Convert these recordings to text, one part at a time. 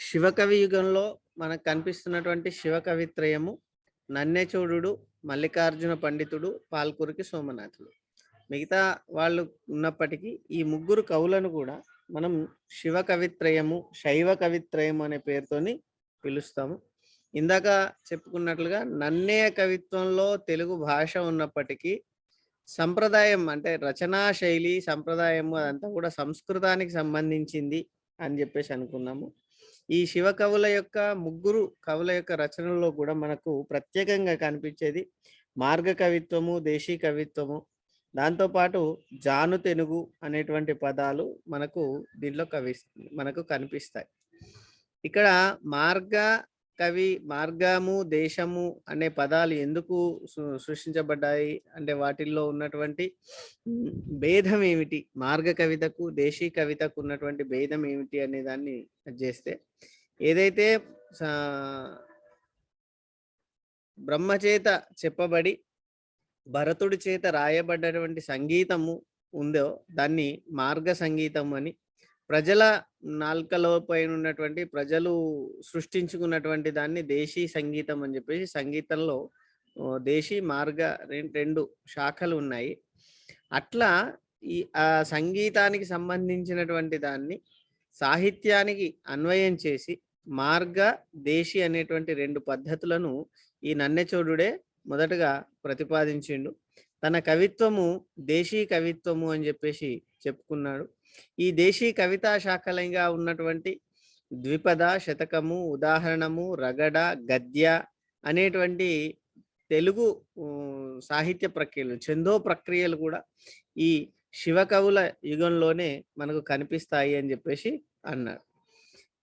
శివకవి యుగంలో మనకు కనిపిస్తున్నటువంటి శివకవిత్రయము నన్నెచూడుడు, మల్లికార్జున పండితుడు, పాల్కురికి సోమనాథుడు. మిగతా వాళ్ళు ఉన్నప్పటికీ ఈ ముగ్గురు కవులను కూడా మనం శివ కవిత్రయము, శైవ కవిత్రయము అనే పేరుతోని పిలుస్తాము. ఇందాక చెప్పుకున్నట్లుగా నన్నయ్య కవిత్వంలో తెలుగు భాష ఉన్నప్పటికీ సంప్రదాయం అంటే రచనా శైలి సంప్రదాయము అదంతా కూడా సంస్కృతానికి సంబంధించింది అని చెప్పేసి అనుకున్నాము. ఈ శివ కవుల యొక్క ముగ్గురు కవుల యొక్క రచనలో కూడా మనకు ప్రత్యేకంగా కనిపించేది మార్గ కవిత్వము, దేశీ కవిత్వము. దాంతోపాటు జాను తెనుగు అనేటువంటి పదాలు దీంట్లో మనకు కనిపిస్తాయి. ఇక్కడ మార్గ కవి, మార్గము, దేశము అనే పదాలు ఎందుకు సృష్టించబడ్డాయి అంటే వాటిల్లో ఉన్నటువంటి భేదం ఏమిటి, మార్గ కవితకు దేశీ కవితకు ఉన్నటువంటి భేదం ఏమిటి అనే దాన్ని చేస్తే, ఏదైతే బ్రహ్మచేత చెప్పబడి భరతుడి చేత రాయబడ్డటువంటి సంగీతము ఉందో దాన్ని మార్గ సంగీతం అని, ప్రజల నాల్కలో పైన ఉన్నటువంటి ప్రజలు సృష్టించుకున్నటువంటి దాన్ని దేశీ సంగీతం అని చెప్పేసి, సంగీతంలో దేశీ మార్గ రెండు శాఖలు ఉన్నాయి. అట్లా ఆ సంగీతానికి సంబంధించినటువంటి దాన్ని సాహిత్యానికి అన్వయం చేసి మార్గ, దేశీ అనేటువంటి రెండు పద్ధతులను ఈ నన్నెచోడుడే మొదటగా ప్రతిపాదించిండు. తన కవిత్వము దేశీ కవిత్వము అని చెప్పేసి చెప్పుకున్నాడు. ఈ దేశీ కవితా శాఖలంగా ఉన్నటువంటి ద్విపద, శతకము, ఉదాహరణము, రగడ, గద్య అనేటువంటి తెలుగు సాహిత్య ప్రక్రియలు, ఛందో ప్రక్రియలు కూడా ఈ శివకవుల యుగంలోనే మనకు కనిపిస్తాయి అని చెప్పేసి అన్నారు.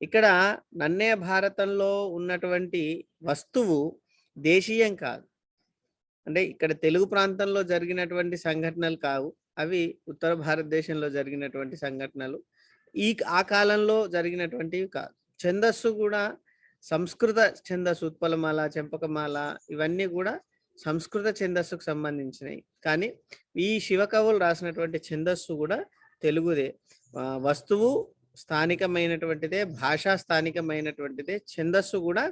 ఇక్కడ నన్నయ్య భారతంలో ఉన్నటువంటి వస్తువు దేశీయం కాదు, అంటే ఇక్కడ తెలుగు ప్రాంతంలో జరిగినటువంటి సంఘటనలు కావు, అవి ఉత్తర భారతదేశంలో జరిగినటువంటి సంఘటనలు, ఆ కాలంలో జరిగినటువంటివి కాదు. ఛందస్సు కూడా సంస్కృత ఛందస్సు, ఉత్పలమాల, చెంపకమాల ఇవన్నీ కూడా సంస్కృత ఛందస్సుకు సంబంధించినవి. కానీ ఈ శివకవులు రాసినటువంటి ఛందస్సు కూడా తెలుగుదే. వస్తువు స్థానికమైనటువంటిదే, భాష స్థానికమైనటువంటిదే, ఛందస్సు కూడా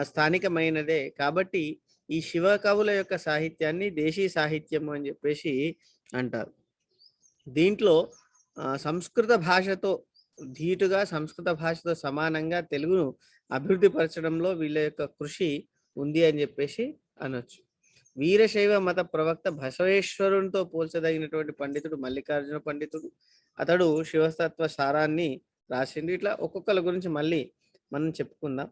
స్థానికమైనదే. కాబట్టి ఈ శివ కవుల యొక్క సాహిత్యాన్ని దేశీ సాహిత్యము అని చెప్పేసి అంటారు. దీంట్లో సంస్కృత భాషతో ధీటుగా, సంస్కృత భాషతో సమానంగా తెలుగును అభివృద్ధి పరచడంలో వీళ్ళ యొక్క కృషి ఉంది అని చెప్పేసి అనొచ్చు. వీరశైవ మత ప్రవక్త బసవేశ్వరునితో పోల్చదగినటువంటి పండితుడు మల్లికార్జున పండితుడు. అతడు శివతత్వ సారాన్ని రాసిండు. ఇట్లా ఒక్కొక్కరి గురించి మళ్ళీ మనం చెప్పుకుందాం.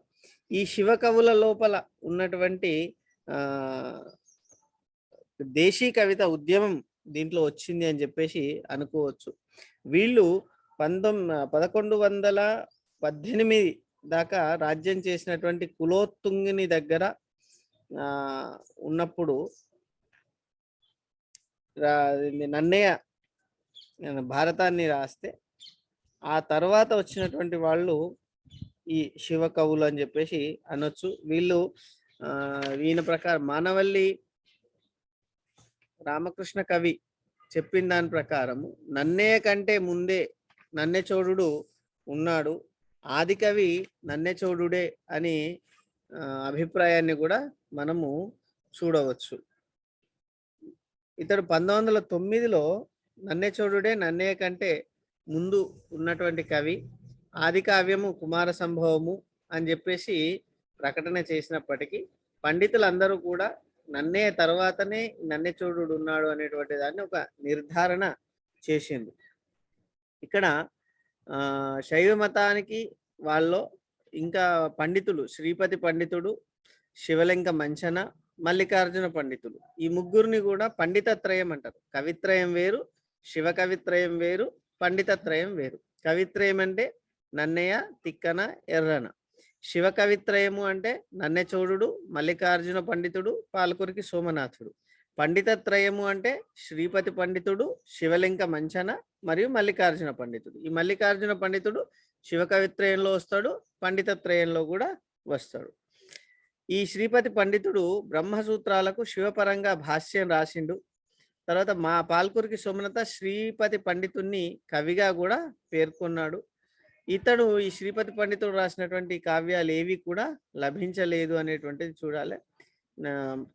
ఈ శివ కవుల లోపల ఉన్నటువంటి దేశీ కవిత ఉద్యమం దీంట్లో వచ్చింది అని చెప్పేసి అనుకోవచ్చు. వీళ్ళు 1118 దాకా రాజ్యం చేసినటువంటి కులోత్తుంగిని దగ్గర ఉన్నప్పుడు నన్నయ్య భారతాన్ని రాస్తే, ఆ తర్వాత వచ్చినటువంటి వాళ్ళు ఈ శివ కవులు అని చెప్పేసి అనొచ్చు. వీళ్ళు ఈయన ప్రకారం మానవల్లి రామకృష్ణ కవి చెప్పిన దాని ప్రకారము నన్నయ్య కంటే ముందే నన్నెచోడుడు ఉన్నాడు, ఆది కవి నన్నెచోడుడే అని అభిప్రాయాన్ని కూడా మనము చూడవచ్చు. ఇతడు 1909లో నన్నెచోడుడే నన్నయ్య కంటే ముందు ఉన్నటువంటి కవి, ఆది కావ్యము కుమార సంభవము అని చెప్పేసి ప్రకటన చేసినప్పటికీ పండితులందరూ కూడా నన్నయ్య తర్వాతనే నన్నెచోడుడు ఉన్నాడు అనేటువంటి దాన్ని ఒక నిర్ధారణ చేసింది. ఇక్కడ శైవ మతానికి వాళ్ళు ఇంకా పండితులు శ్రీపతి పండితుడు, శివలింగ మంచన, మల్లికార్జున పండితులు, ఈ ముగ్గురిని కూడా పండితత్రయం అంటారు. కవిత్రయం వేరు, శివ కవిత్రయం వేరు, పండితత్రయం వేరు. కవిత్రయం అంటే నన్నయ్య, తిక్కన, ఎర్రన. శివ కవిత్రయము అంటే నన్నెచోడుడు, మల్లికార్జున పండితుడు, పాల్కురికి సోమనాథుడు. పండితత్రయము అంటే శ్రీపతి పండితుడు, శివలింగ మంచన మరియు మల్లికార్జున పండితుడు. ఈ మల్లికార్జున పండితుడు శివ కవిత్రయంలో వస్తాడు, పండితత్రయంలో కూడా వస్తాడు. ఈ శ్రీపతి పండితుడు బ్రహ్మసూత్రాలకు శివపరంగా భాష్యం రాసిండు. తర్వాత మా పాల్కురికి సోమనాథ శ్రీపతి పండితుణ్ణి కవిగా కూడా పేర్కొన్నాడు. ఇతడు ఈ శ్రీపతి పండితుడు రాసినటువంటి కావ్యాలు ఏవి కూడా లభించలేదు అనేటువంటిది చూడాలి.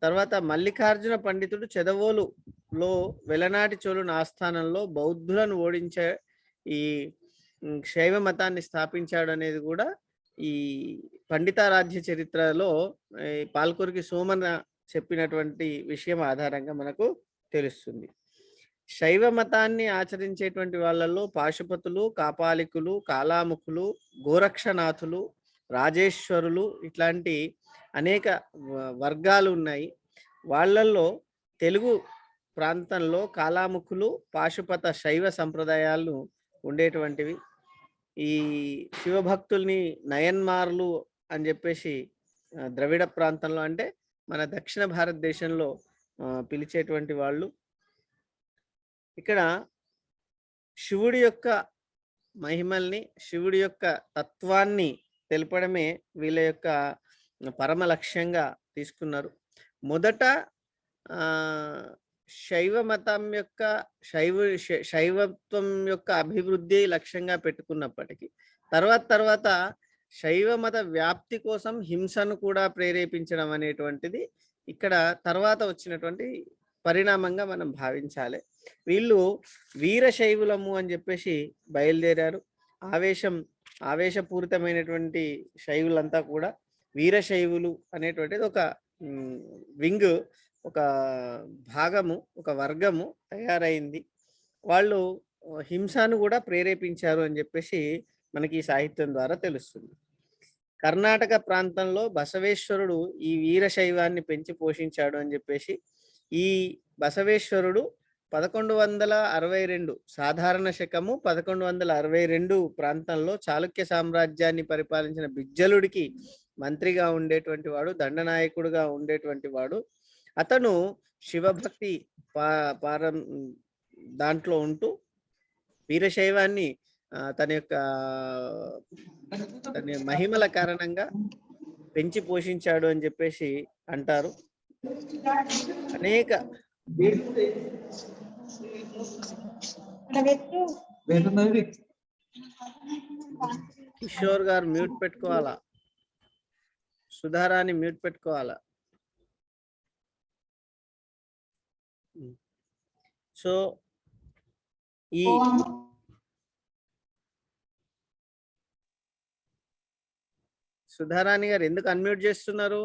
తర్వాత మల్లికార్జున పండితుడు చెదవోలులో వెలనాటి చోళుని ఆస్థానంలో బౌద్ధులను ఓడించే ఈ శైవ మతాన్ని స్థాపించాడు అనేది కూడా ఈ పండితారాధ్య చరిత్రలో పాల్కురికి సోమన చెప్పినటువంటి విషయం ఆధారంగా మనకు తెలుస్తుంది. శైవ మతాన్ని ఆచరించేటువంటి వాళ్ళల్లో పాశుపతులు, కాపాలికులు, కాలాముఖులు, గోరక్షనాథులు, రాజేశ్వరులు ఇట్లాంటి అనేక వర్గాలు ఉన్నాయి. వాళ్ళల్లో తెలుగు ప్రాంతంలో కాలాముఖులు, పాశుపత శైవ సంప్రదాయాలు ఉండేటువంటివి. ఈ శివభక్తుల్ని నయన్మార్లు అని చెప్పేసి ద్రవిడ ప్రాంతంలో అంటే మన దక్షిణ భారతదేశంలో పిలిచేటువంటి వాళ్ళు. ఇక్కడ శివుడి యొక్క మహిమల్ని, శివుడి యొక్క తత్వాన్ని తెలపడమే వీళ్ళ యొక్క పరమ లక్ష్యంగా తీసుకున్నారు. మొదట శైవ మతం యొక్క శైవత్వం యొక్క అభివృద్ధి లక్ష్యంగా పెట్టుకున్నప్పటికీ తర్వాత శైవ మత వ్యాప్తి కోసం హింసను కూడా ప్రేరేపించడం అనేటువంటిది ఇక్కడ తర్వాత వచ్చినటువంటి పరిణామంగా మనం భావించాలి. వీళ్ళు వీరశైవులము అని చెప్పేసి బయలుదేరారు. ఆవేశపూరితమైనటువంటి శైవులంతా కూడా వీరశైవులు అనేటువంటిది ఒక వింగ్, ఒక భాగము, ఒక వర్గము తయారైంది. వాళ్ళు హింసను కూడా ప్రేరేపించారు అని చెప్పేసి మనకి ఈ సాహిత్యం ద్వారా తెలుస్తుంది. కర్ణాటక ప్రాంతంలో బసవేశ్వరుడు ఈ వీరశైవాన్ని పెంచి పోషించాడు అని చెప్పేసి ఈ బసవేశ్వరుడు 1162 సాధారణ శకము 1162 ప్రాంతంలో చాళుక్య సామ్రాజ్యాన్ని పరిపాలించిన బిజ్జలుడికి మంత్రిగా ఉండేటువంటి వాడు, దండనాయకుడుగా ఉండేటువంటి వాడు. అతను శివభక్తి దాంట్లో ఉంటూ వీరశైవాన్ని తన మహిమల కారణంగా పెంచి పోషించాడు అని చెప్పేసి అంటారు. అనేక కిషోర్ గారు మ్యూట్ పెట్టుకోవాలా, సుధారాని మ్యూట్ పెట్టుకోవాలా. సో ఈ సుధారాణి గారు ఎందుకు అన్మ్యూట్ చేస్తున్నారు?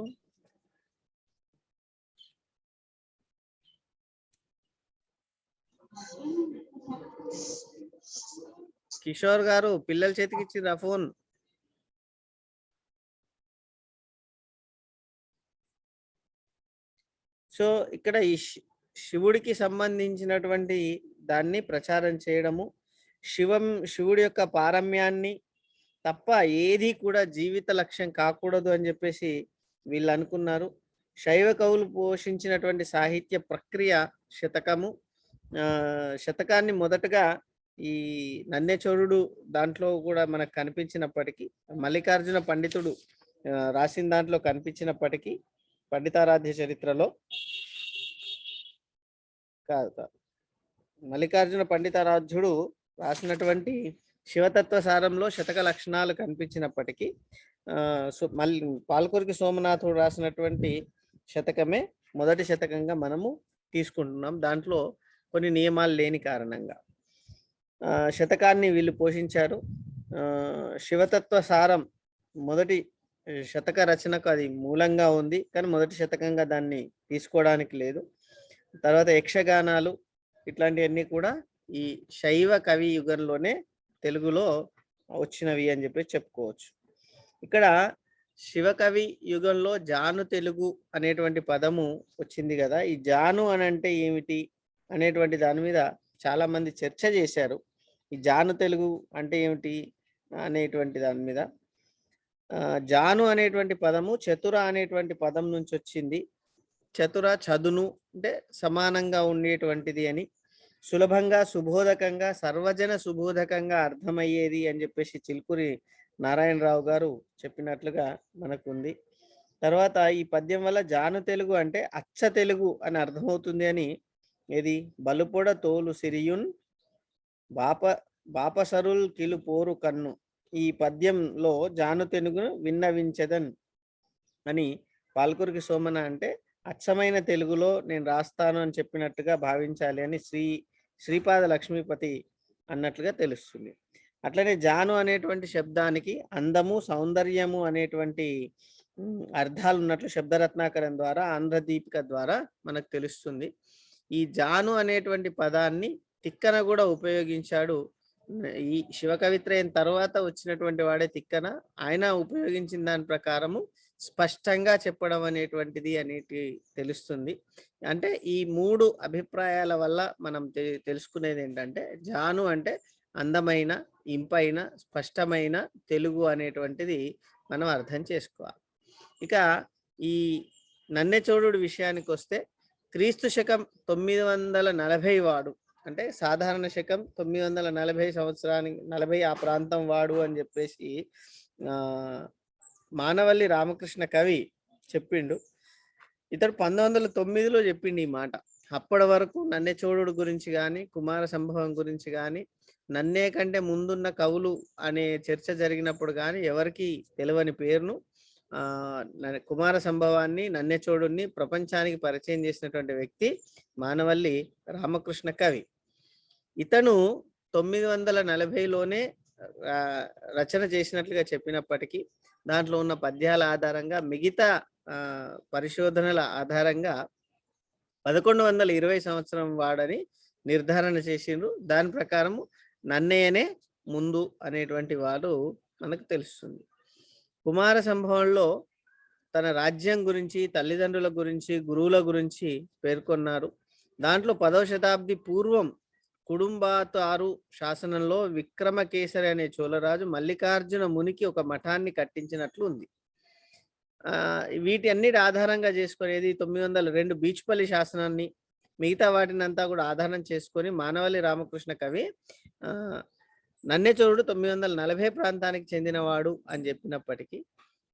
కిషోర్ గారు పిల్లల చేతికి ఇచ్చిరా ఫోన్? సో ఇక్కడ ఈ శివుడికి సంబంధించినటువంటి దాన్ని ప్రచారం చేయడము, శివుడి యొక్క పారమ్యాన్ని తప్ప ఏది కూడా జీవిత లక్ష్యం కాకూడదు అని చెప్పేసి వీళ్ళు అనుకున్నారు. శైవ కవులు పోషించినటువంటి సాహిత్య ప్రక్రియ శతకము. శతకాన్ని మొదటగా ఈ నన్నెచోడుడు దాంట్లో కూడా మనకు కనిపించినప్పటికీ, మల్లికార్జున పండితుడు రాసిన దాంట్లో కనిపించినప్పటికీ, పండితారాధ్య చరిత్రలో కాదు, మల్లికార్జున పండితారాధ్యుడు రాసినటువంటి శివతత్వ సారంలో శతక లక్షణాలు కనిపించినప్పటికీ పాల్కురికి సోమనాథుడు రాసినటువంటి శతకమే మొదటి శతకంగా మనము తీసుకుంటున్నాం. దాంట్లో కొన్ని నియమాలు లేని కారణంగా శతకాన్ని వీళ్ళు పోషించారు. శివతత్వ సారం మొదటి శతక రచనకు అది మూలంగా ఉంది, కానీ మొదటి శతకంగా దాన్ని తీసుకోవడానికి లేదు. తర్వాత యక్షగానాలు ఇట్లాంటివన్నీ కూడా ఈ శైవ కవి యుగంలోనే తెలుగులో వచ్చినవి అని చెప్పి చెప్పుకోవచ్చు. ఇక్కడ శివకవి యుగంలో జాను తెలుగు అనేటువంటి పదము వచ్చింది కదా. ఈ జాను అని అంటే ఏమిటి అనేటువంటి దాని మీద చాలా మంది చర్చ చేశారు. ఈ జాను తెలుగు అంటే ఏమిటి అనేటువంటి దాని మీద. జాను అనేటువంటి పదము చతుర అనేటువంటి పదం నుంచి వచ్చింది. చతుర చదును అంటే సమానంగా ఉండేటువంటిది అని, సులభంగా సుబోధకంగా సర్వజన సుబోధకంగా అర్థమయ్యేది అని చెప్పేసి చిలుకూరి నారాయణరావు గారు చెప్పినట్లుగా మనకుంది. తర్వాత ఈ పద్యం వల్ల జాను తెలుగు అంటే అచ్చ తెలుగు అని అర్థమవుతుంది అని, ఇది బలుపొడ తోలు సిరియున్ బాపసరుల్ కిలు పోరు కన్ను ఈ పద్యంలో జాను తెనుగును విన్నవించెదన్ అని పాల్కురికి సోమన అంటే అచ్చమైన తెలుగులో నేను రాస్తాను అని చెప్పినట్టుగా భావించాలి అని శ్రీపాద లక్ష్మీపతి అన్నట్లుగా తెలుస్తుంది. అట్లనే జాను అనేటువంటి శబ్దానికి అందము, సౌందర్యము అనేటువంటి అర్థాలు ఉన్నట్లు శబ్దరత్నాకరం ద్వారా, ఆంధ్రదీపిక ద్వారా మనకు తెలుస్తుంది. ఈ జాను అనేటువంటి పదాన్ని తిక్కన కూడా ఉపయోగించాడు. ఈ శివకవిత్రయం తర్వాత వచ్చినటువంటి వాడే తిక్కన. ఆయన ఉపయోగించిన దాని ప్రకారము స్పష్టంగా చెప్పడం అనేటువంటిది అనేటి తెలుస్తుంది. అంటే ఈ 3 అభిప్రాయాల వల్ల మనం తెలుసుకునేది ఏంటంటే, జాను అంటే అందమైన, ఇంపైన, స్పష్టమైన తెలుగు అనేటువంటిది మనం అర్థం చేసుకోవాలి. ఇక ఈ నన్నెచోడుడి విషయానికి వస్తే క్రీస్తు శకం 940 వాడు, అంటే సాధారణ శకం 940 సంవత్సరానికి 40 ఆ ప్రాంతం వాడు అని చెప్పేసి మానవల్లి రామకృష్ణ కవి చెప్పిండు. ఇతడు 1909లో చెప్పిండు ఈ మాట. అప్పటి వరకు నన్నెచోడుడు గురించి కానీ, కుమార సంభవం గురించి కానీ, నన్నే కంటే ముందున్న కవులు అనే చర్చ జరిగినప్పుడు కానీ ఎవరికి తెలియని పేరును కుమార సంభవాన్ని, నన్నెచోడుని ప్రపంచానికి పరిచయం చేసినటువంటి వ్యక్తి మానవల్లి రామకృష్ణ కవి. ఇతను 940లోనే రచన చేసినట్లుగా చెప్పినప్పటికీ దాంట్లో ఉన్న పద్యాల ఆధారంగా, మిగతా పరిశోధనల ఆధారంగా 1120 సంవత్సరం వాడని నిర్ధారణ చేసిండ్రు. దాని ప్రకారము నన్నయ్యనే ముందు అనేటువంటి వాడు మనకు తెలుస్తుంది. కుమార సంభవంలో తన రాజ్యం గురించి, తల్లిదండ్రుల గురించి, గురువుల గురించి పేర్కొన్నారు. దాంట్లో 10వ శతాబ్ది పూర్వం కుడుంబాతారు శాసనంలో విక్రమకేసరి అనే చోళరాజు మల్లికార్జున మునికి ఒక మఠాన్ని కట్టించినట్లు ఉంది. వీటి అన్నిటి ఆధారంగా చేసుకునేది 902 బీచ్పల్లి శాసనాన్ని, మిగతా వాటిని అంతా కూడా ఆధారం చేసుకొని మానవల్లి రామకృష్ణ కవి నన్నెచోడుడు 940 ప్రాంతానికి చెందినవాడు అని చెప్పినప్పటికీ,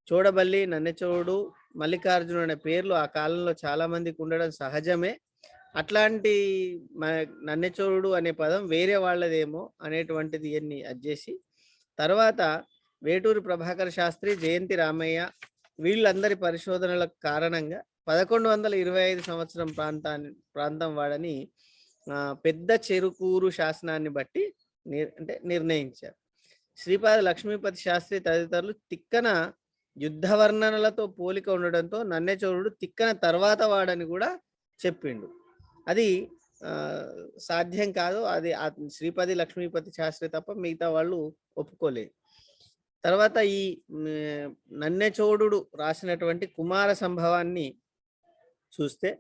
చూడబల్లి, నన్నెచోడు, మల్లికార్జునుడు అనే పేర్లు ఆ కాలంలో చాలా మందికి ఉండడం సహజమే. అట్లాంటి నన్నెచోడు అనే పదం వేరే వాళ్ళదేమో అనేటువంటిది ఇవన్నీ అజ్జేసి, తర్వాత వేటూరి ప్రభాకర శాస్త్రి, జయంతి రామయ్య వీళ్ళందరి పరిశోధనల కారణంగా 1125 సంవత్సరం ప్రాంతం వాడని పెద్ద చెరుకూరు శాసనాన్ని బట్టి నిర్ణయించారు. శ్రీపాద లక్ష్మీపతి శాస్త్రి తదితరులు తిక్కన యుద్ధ వర్ణనలతో పోలిక ఉండడంతో నన్నెచోడు తిక్కన తర్వాత వాడని కూడా చెప్పిండు. అది సాధ్యం కాదు. అది శ్రీపతి లక్ష్మీపతి శాస్త్రి తప్ప మిగతా వాళ్ళు ఒప్పుకోలేదు. తర్వాత ఈ నన్నెచోడు రాసినటువంటి కుమార సంభవాన్ని చూస్తే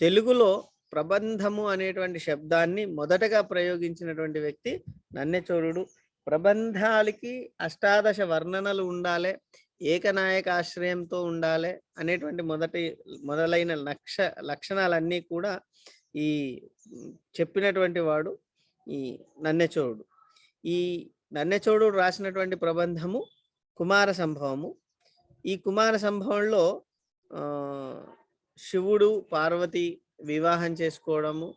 తెలుగులో ప్రబంధము అనేటువంటి శబ్దాన్ని మొదటగా ప్రయోగించినటువంటి వ్యక్తి నన్నెచోడు. ప్రబంధాలకి అష్టాదశ వర్ణనలు ఉండాలి, ఏకనాయక ఆశ్రయంతో ఉండాలి అనేటువంటి మొదలైన లక్షణాలన్నీ కూడా ఈ చెప్పినటువంటి వాడు ఈ నన్నెచోడు. ఈ నన్నెచోడు రాసినటువంటి ప్రబంధము కుమార సంభవము. ఈ కుమార సంభవంలో శివుడు పార్వతి వివాహం చేసుకోవడము,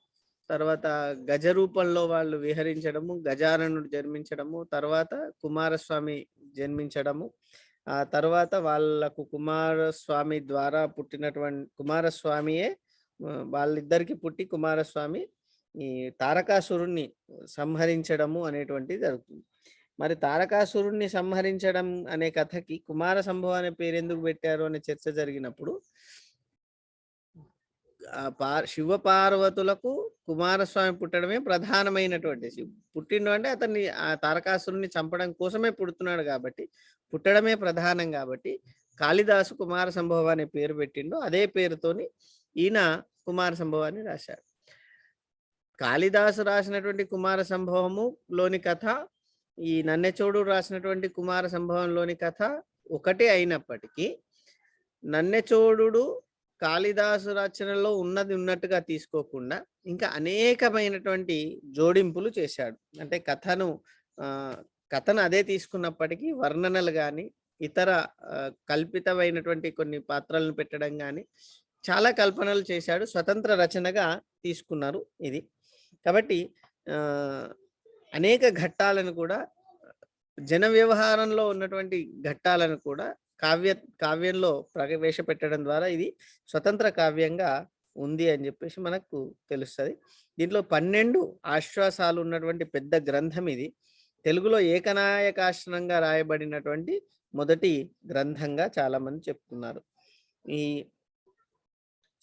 తర్వాత గజ రూపంలో వాళ్ళు విహరించడము, గజాననుడు జన్మించడము, తర్వాత కుమారస్వామి జన్మించడము, ఆ తర్వాత వాళ్ళకు కుమారస్వామి ద్వారా పుట్టినటువంటి కుమారస్వామియే వాళ్ళిద్దరికి పుట్టి కుమారస్వామి ఈ తారకాసురుణ్ణి సంహరించడము అనేటువంటిది జరుగుతుంది. మరి తారకాసురుణ్ణి సంహరించడం అనే కథకి కుమార సంభవం అనే పేరు ఎందుకు పెట్టారు అనే చర్చ జరిగినప్పుడు, శివ పార్వతులకు కుమారస్వామి పుట్టడమే ప్రధానమైనటువంటి, పుట్టిండు అంటే అతన్ని ఆ తారకాసురుణ్ణి చంపడం కోసమే పుడుతున్నాడు కాబట్టి, పుట్టడమే ప్రధానం కాబట్టి కాళిదాసు కుమార సంభవం అనే పేరు పెట్టిండు. అదే పేరుతోని ఈయన కుమార సంభవాన్ని రాశాడు. కాళిదాసు రాసినటువంటి కుమార సంభవము లోని కథ, ఈ నన్నెచోడు రాసినటువంటి కుమార సంభవంలోని కథ ఒకటే అయినప్పటికీ నన్నెచోడు కాళిదాసు రచనలో ఉన్నది ఉన్నట్టుగా తీసుకోకుండా ఇంకా అనేకమైనటువంటి జోడింపులు చేశాడు. అంటే కథను అదే తీసుకున్నప్పటికీ వర్ణనలు కానీ, ఇతర కల్పితమైనటువంటి కొన్ని పాత్రలను పెట్టడం కానీ చాలా కల్పనలు చేశాడు. స్వతంత్ర రచనగా తీసుకున్నారు ఇది. కాబట్టి అనేక ఘట్టాలను కూడా జన వ్యవహారంలో ఉన్నటువంటి ఘట్టాలను కూడా కావ్యంలో ప్రవేశపెట్టడం ద్వారా ఇది స్వతంత్ర కావ్యంగా ఉంది అని చెప్పేసి మనకు తెలుస్తుంది. దీంట్లో 12 ఆశ్వాసాలు ఉన్నటువంటి పెద్ద గ్రంథం ఇది. తెలుగులో ఏకనాయకాశ్రంగా రాయబడినటువంటి మొదటి గ్రంథంగా చాలా మంది చెప్తున్నారు. ఈ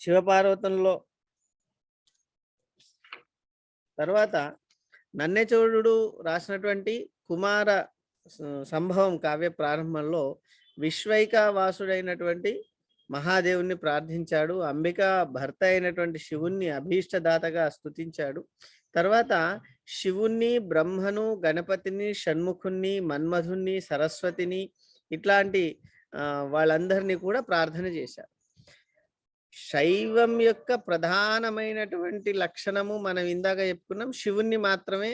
శివపార్వతంలో తర్వాత నన్నెచోడుడు రాసినటువంటి కుమార సంభవం కావ్య ప్రారంభంలో విశ్వైకావాసుడైనటువంటి మహాదేవుని ప్రార్థించాడు. అంబిక భర్త అయినటువంటి శివుణ్ణి అభీష్టదాతగా స్తుతించాడు. తర్వాత శివుణ్ణి, బ్రహ్మను, గణపతిని, షణ్ముఖుణ్ణి, మన్మధుణ్ణి, సరస్వతిని ఇట్లాంటి వాళ్ళందరినీ కూడా ప్రార్థన చేశారు. శైవం యొక్క ప్రధానమైనటువంటి లక్షణము మనం ఇందాక చెప్పుకున్నాం, శివుణ్ణి మాత్రమే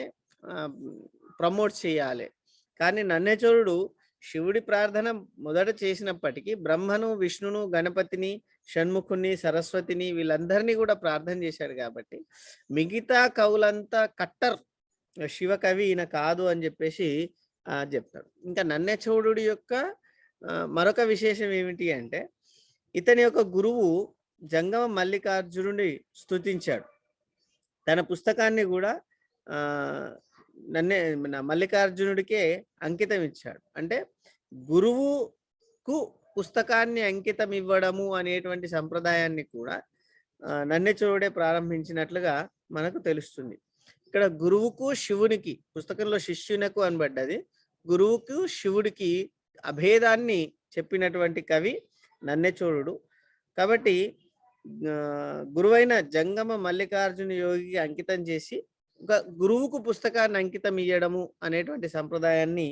ప్రమోట్ చేయాలి. కానీ నన్నెచోరుడు శివుడి ప్రార్థన మొదట చేసినప్పటికీ బ్రహ్మను, విష్ణును, గణపతిని, షణ్ముఖుని, సరస్వతిని వీళ్ళందరినీ కూడా ప్రార్థన చేశాడు. కాబట్టి మిగతా కవులంతా కట్టర్ శివకవి ఈయన కాదు అని చెప్పేసి చెప్తాడు. ఇంకా నన్నెచోడుడి యొక్క మరొక విశేషం ఏమిటి అంటే, ఇతని యొక్క గురువు జంగమ మల్లికార్జునుడి స్తుతించాడు. తన పుస్తకాన్ని కూడా మల్లికార్జునుడికే అంకితం ఇచ్చాడు. అంటే గురువుకు పుస్తకాన్ని అంకితం ఇవ్వడము అనేటువంటి సంప్రదాయాన్ని కూడా నన్నెచోరుడే ప్రారంభించినట్లుగా మనకు తెలుస్తుంది. ఇక్కడ గురువుకు శివునికి, పుస్తకంలో శిష్యునకు అనబడ్డది, గురువుకు శివుడికి అభేదాన్ని చెప్పినటువంటి కవి నన్నెచోరుడు. కాబట్టి గురువైన జంగమ మల్లికార్జున యోగికి అంకితం చేసి ఒక గురువుకు పుస్తకాన్ని అంకితం ఇయ్యడము అనేటువంటి సంప్రదాయాన్ని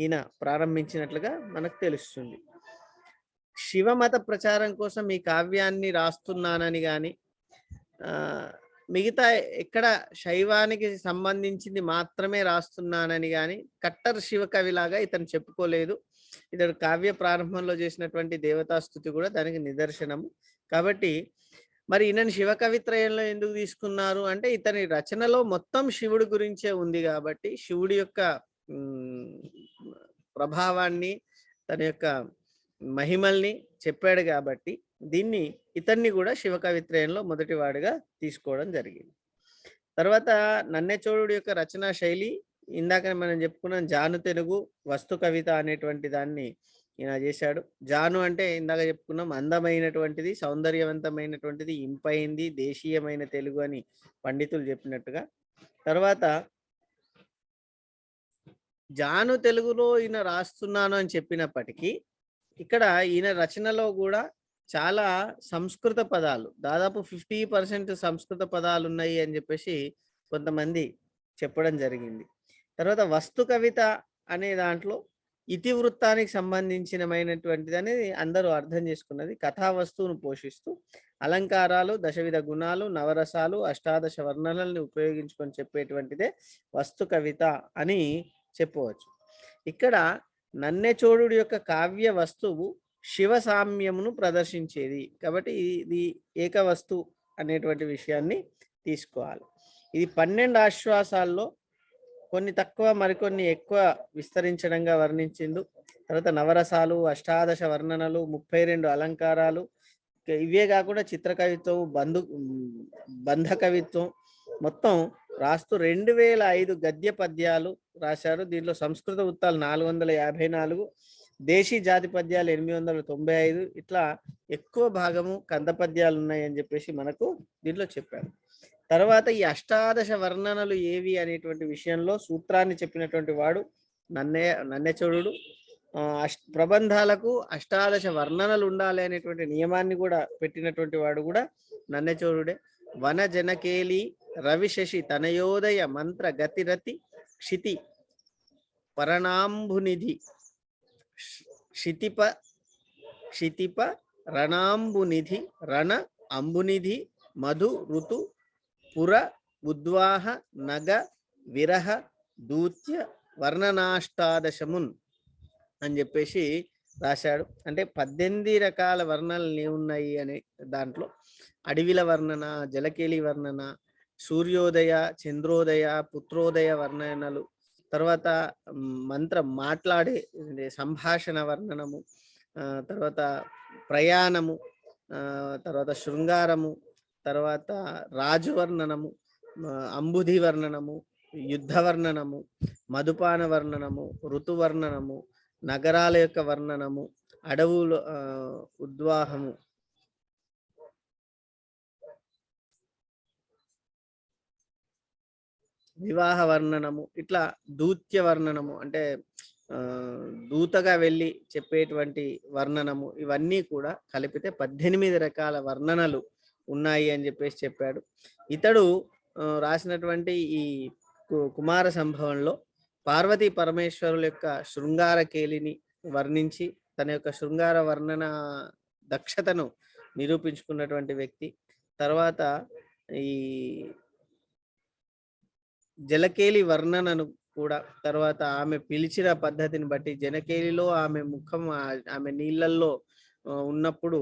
ఈయన ప్రారంభించినట్లుగా మనకు తెలుస్తుంది. శివమత ప్రచారం కోసం ఈ కావ్యాన్ని రాస్తున్నానని కానీ మిగతా ఎక్కడ శైవానికి సంబంధించింది మాత్రమే రాస్తున్నానని కానీ కట్టర్ శివకవిలాగా ఇతను చెప్పుకోలేదు. ఇతడు కావ్య ప్రారంభంలో చేసినటువంటి దేవతాస్తుతి కూడా దానికి నిదర్శనము. కాబట్టి మరి ఈయనని శివకవిత్రయంలో ఎందుకు తీసుకున్నారు అంటే, ఇతని రచనలో మొత్తం శివుడి గురించే ఉంది కాబట్టి శివుడి యొక్క ప్రభావాన్ని, తన యొక్క మహిమల్ని చెప్పాడు కాబట్టి ఇతన్ని కూడా శివకవిత్రయంలో మొదటివాడుగా తీసుకోవడం జరిగింది. తర్వాత నన్నెచోడుడి యొక్క రచనా శైలి ఇందాక మనం చెప్పుకున్నాం, జాను తెలుగు వస్తు కవిత అనేటువంటి దాన్ని ఈయన చేశాడు. జాను అంటే ఇందాక చెప్పుకున్నాం, అందమైనటువంటిది, సౌందర్యవంతమైనటువంటిది, ఇంపైంది, దేశీయమైన తెలుగు అని పండితులు చెప్పినట్టుగా. తర్వాత జాను తెలుగులో ఈయన రాస్తున్నాను అని చెప్పినప్పటికీ ఇక్కడ ఈయన రచనలో కూడా చాలా సంస్కృత పదాలు, దాదాపు 50% సంస్కృత పదాలు ఉన్నాయి అని చెప్పేసి కొంతమంది చెప్పడం జరిగింది. తర్వాత వస్తు కవిత అనే దాంట్లో ఇతివృత్తానికి సంబంధించినమైనటువంటిది అనేది అందరూ అర్థం చేసుకున్నది. కథా వస్తువును పోషిస్తూ అలంకారాలు, దశవిధ గుణాలు, నవరసాలు, అష్టాదశ వర్ణనల్ని ఉపయోగించుకొని చెప్పేటువంటిదే వస్తు కవిత అని చెప్పవచ్చు. ఇక్కడ నన్నెచోడుడి యొక్క కావ్య వస్తువు శివ సామ్యమును ప్రదర్శించేది కాబట్టి ఇది ఏకవస్తు అనేటువంటి విషయాన్ని తీసుకోవాలి. ఇది 12 ఆశ్వాసాల్లో కొన్ని తక్కువ మరికొన్ని ఎక్కువ విస్తరించడంగా వర్ణించిండు. తర్వాత నవరసాలు, అష్టాదశ వర్ణనలు, 32 అలంకారాలు, ఇవే కాకుండా చిత్రకవిత్వం, బంధ కవిత్వం మొత్తం రాస్తూ 2005 గద్య పద్యాలు రాశారు. దీంట్లో సంస్కృత ఉత్తాలు 454, దేశీ జాతి పద్యాలు 895, ఇట్లా ఎక్కువ భాగము కంద పద్యాలు ఉన్నాయి అని చెప్పేసి మనకు దీంట్లో చెప్పారు. తర్వాత ఈ అష్టాదశ వర్ణనలు ఏవి అనేటువంటి విషయంలో సూత్రాన్ని చెప్పినటువంటి వాడు నన్నెచోడుడు. ప్రబంధాలకు అష్టాదశ వర్ణనలు ఉండాలి అనేటువంటి నియమాన్ని కూడా పెట్టినటువంటి వాడు కూడా నన్నెచోడుడే. వన జనకేలి రవిశశి తనయోదయ మంత్ర గతిరతి క్షితి పరణాంబునిధి క్షితిప రణాంబునిధి రణ అంబునిధి మధు ఋతు పుర ఉద్వాహ నగ విరహ దూత్య వర్ణనాష్టాదశమున్ అని చెప్పేసి రాశాడు. అంటే 18 రకాల వర్ణనలు ఏమున్నాయి అనే దాంట్లో అడవిల వర్ణన, జలకేలి వర్ణన, సూర్యోదయ, చంద్రోదయ, పుత్రోదయ వర్ణనలు, తర్వాత మంత్రం మాట్లాడే సంభాషణ వర్ణనము, తర్వాత ప్రయాణము, తర్వాత శృంగారము, తర్వాత రాజు వర్ణనము, అంబుధి వర్ణనము, యుద్ధ వర్ణనము, మధుపాన వర్ణనము, ఋతువర్ణనము, నగరాల యొక్క వర్ణనము, అడవులు ఉద్వాహము, వివాహ వర్ణనము, ఇట్లా దూత్య వర్ణనము అంటే దూతగా వెళ్ళి చెప్పేటువంటి వర్ణనము, ఇవన్నీ కూడా కలిపితే 18 రకాల వర్ణనలు ఉన్నాయి అని చెప్పేసి చెప్పాడు. ఇతడు రాసినటువంటి ఈ కుమార సంభవంలో పార్వతీ పరమేశ్వరుల యొక్క శృంగార కేలిని వర్ణించి తన యొక్క శృంగార వర్ణన దక్షతను నిరూపించుకున్నటువంటి వ్యక్తి. తర్వాత ఈ జలకేలి వర్ణనను కూడా, తర్వాత ఆమె పిలిచిన పద్ధతిని బట్టి జనకేలిలో ఆమె ముఖం ఆమె నీళ్ళల్లో ఉన్నప్పుడు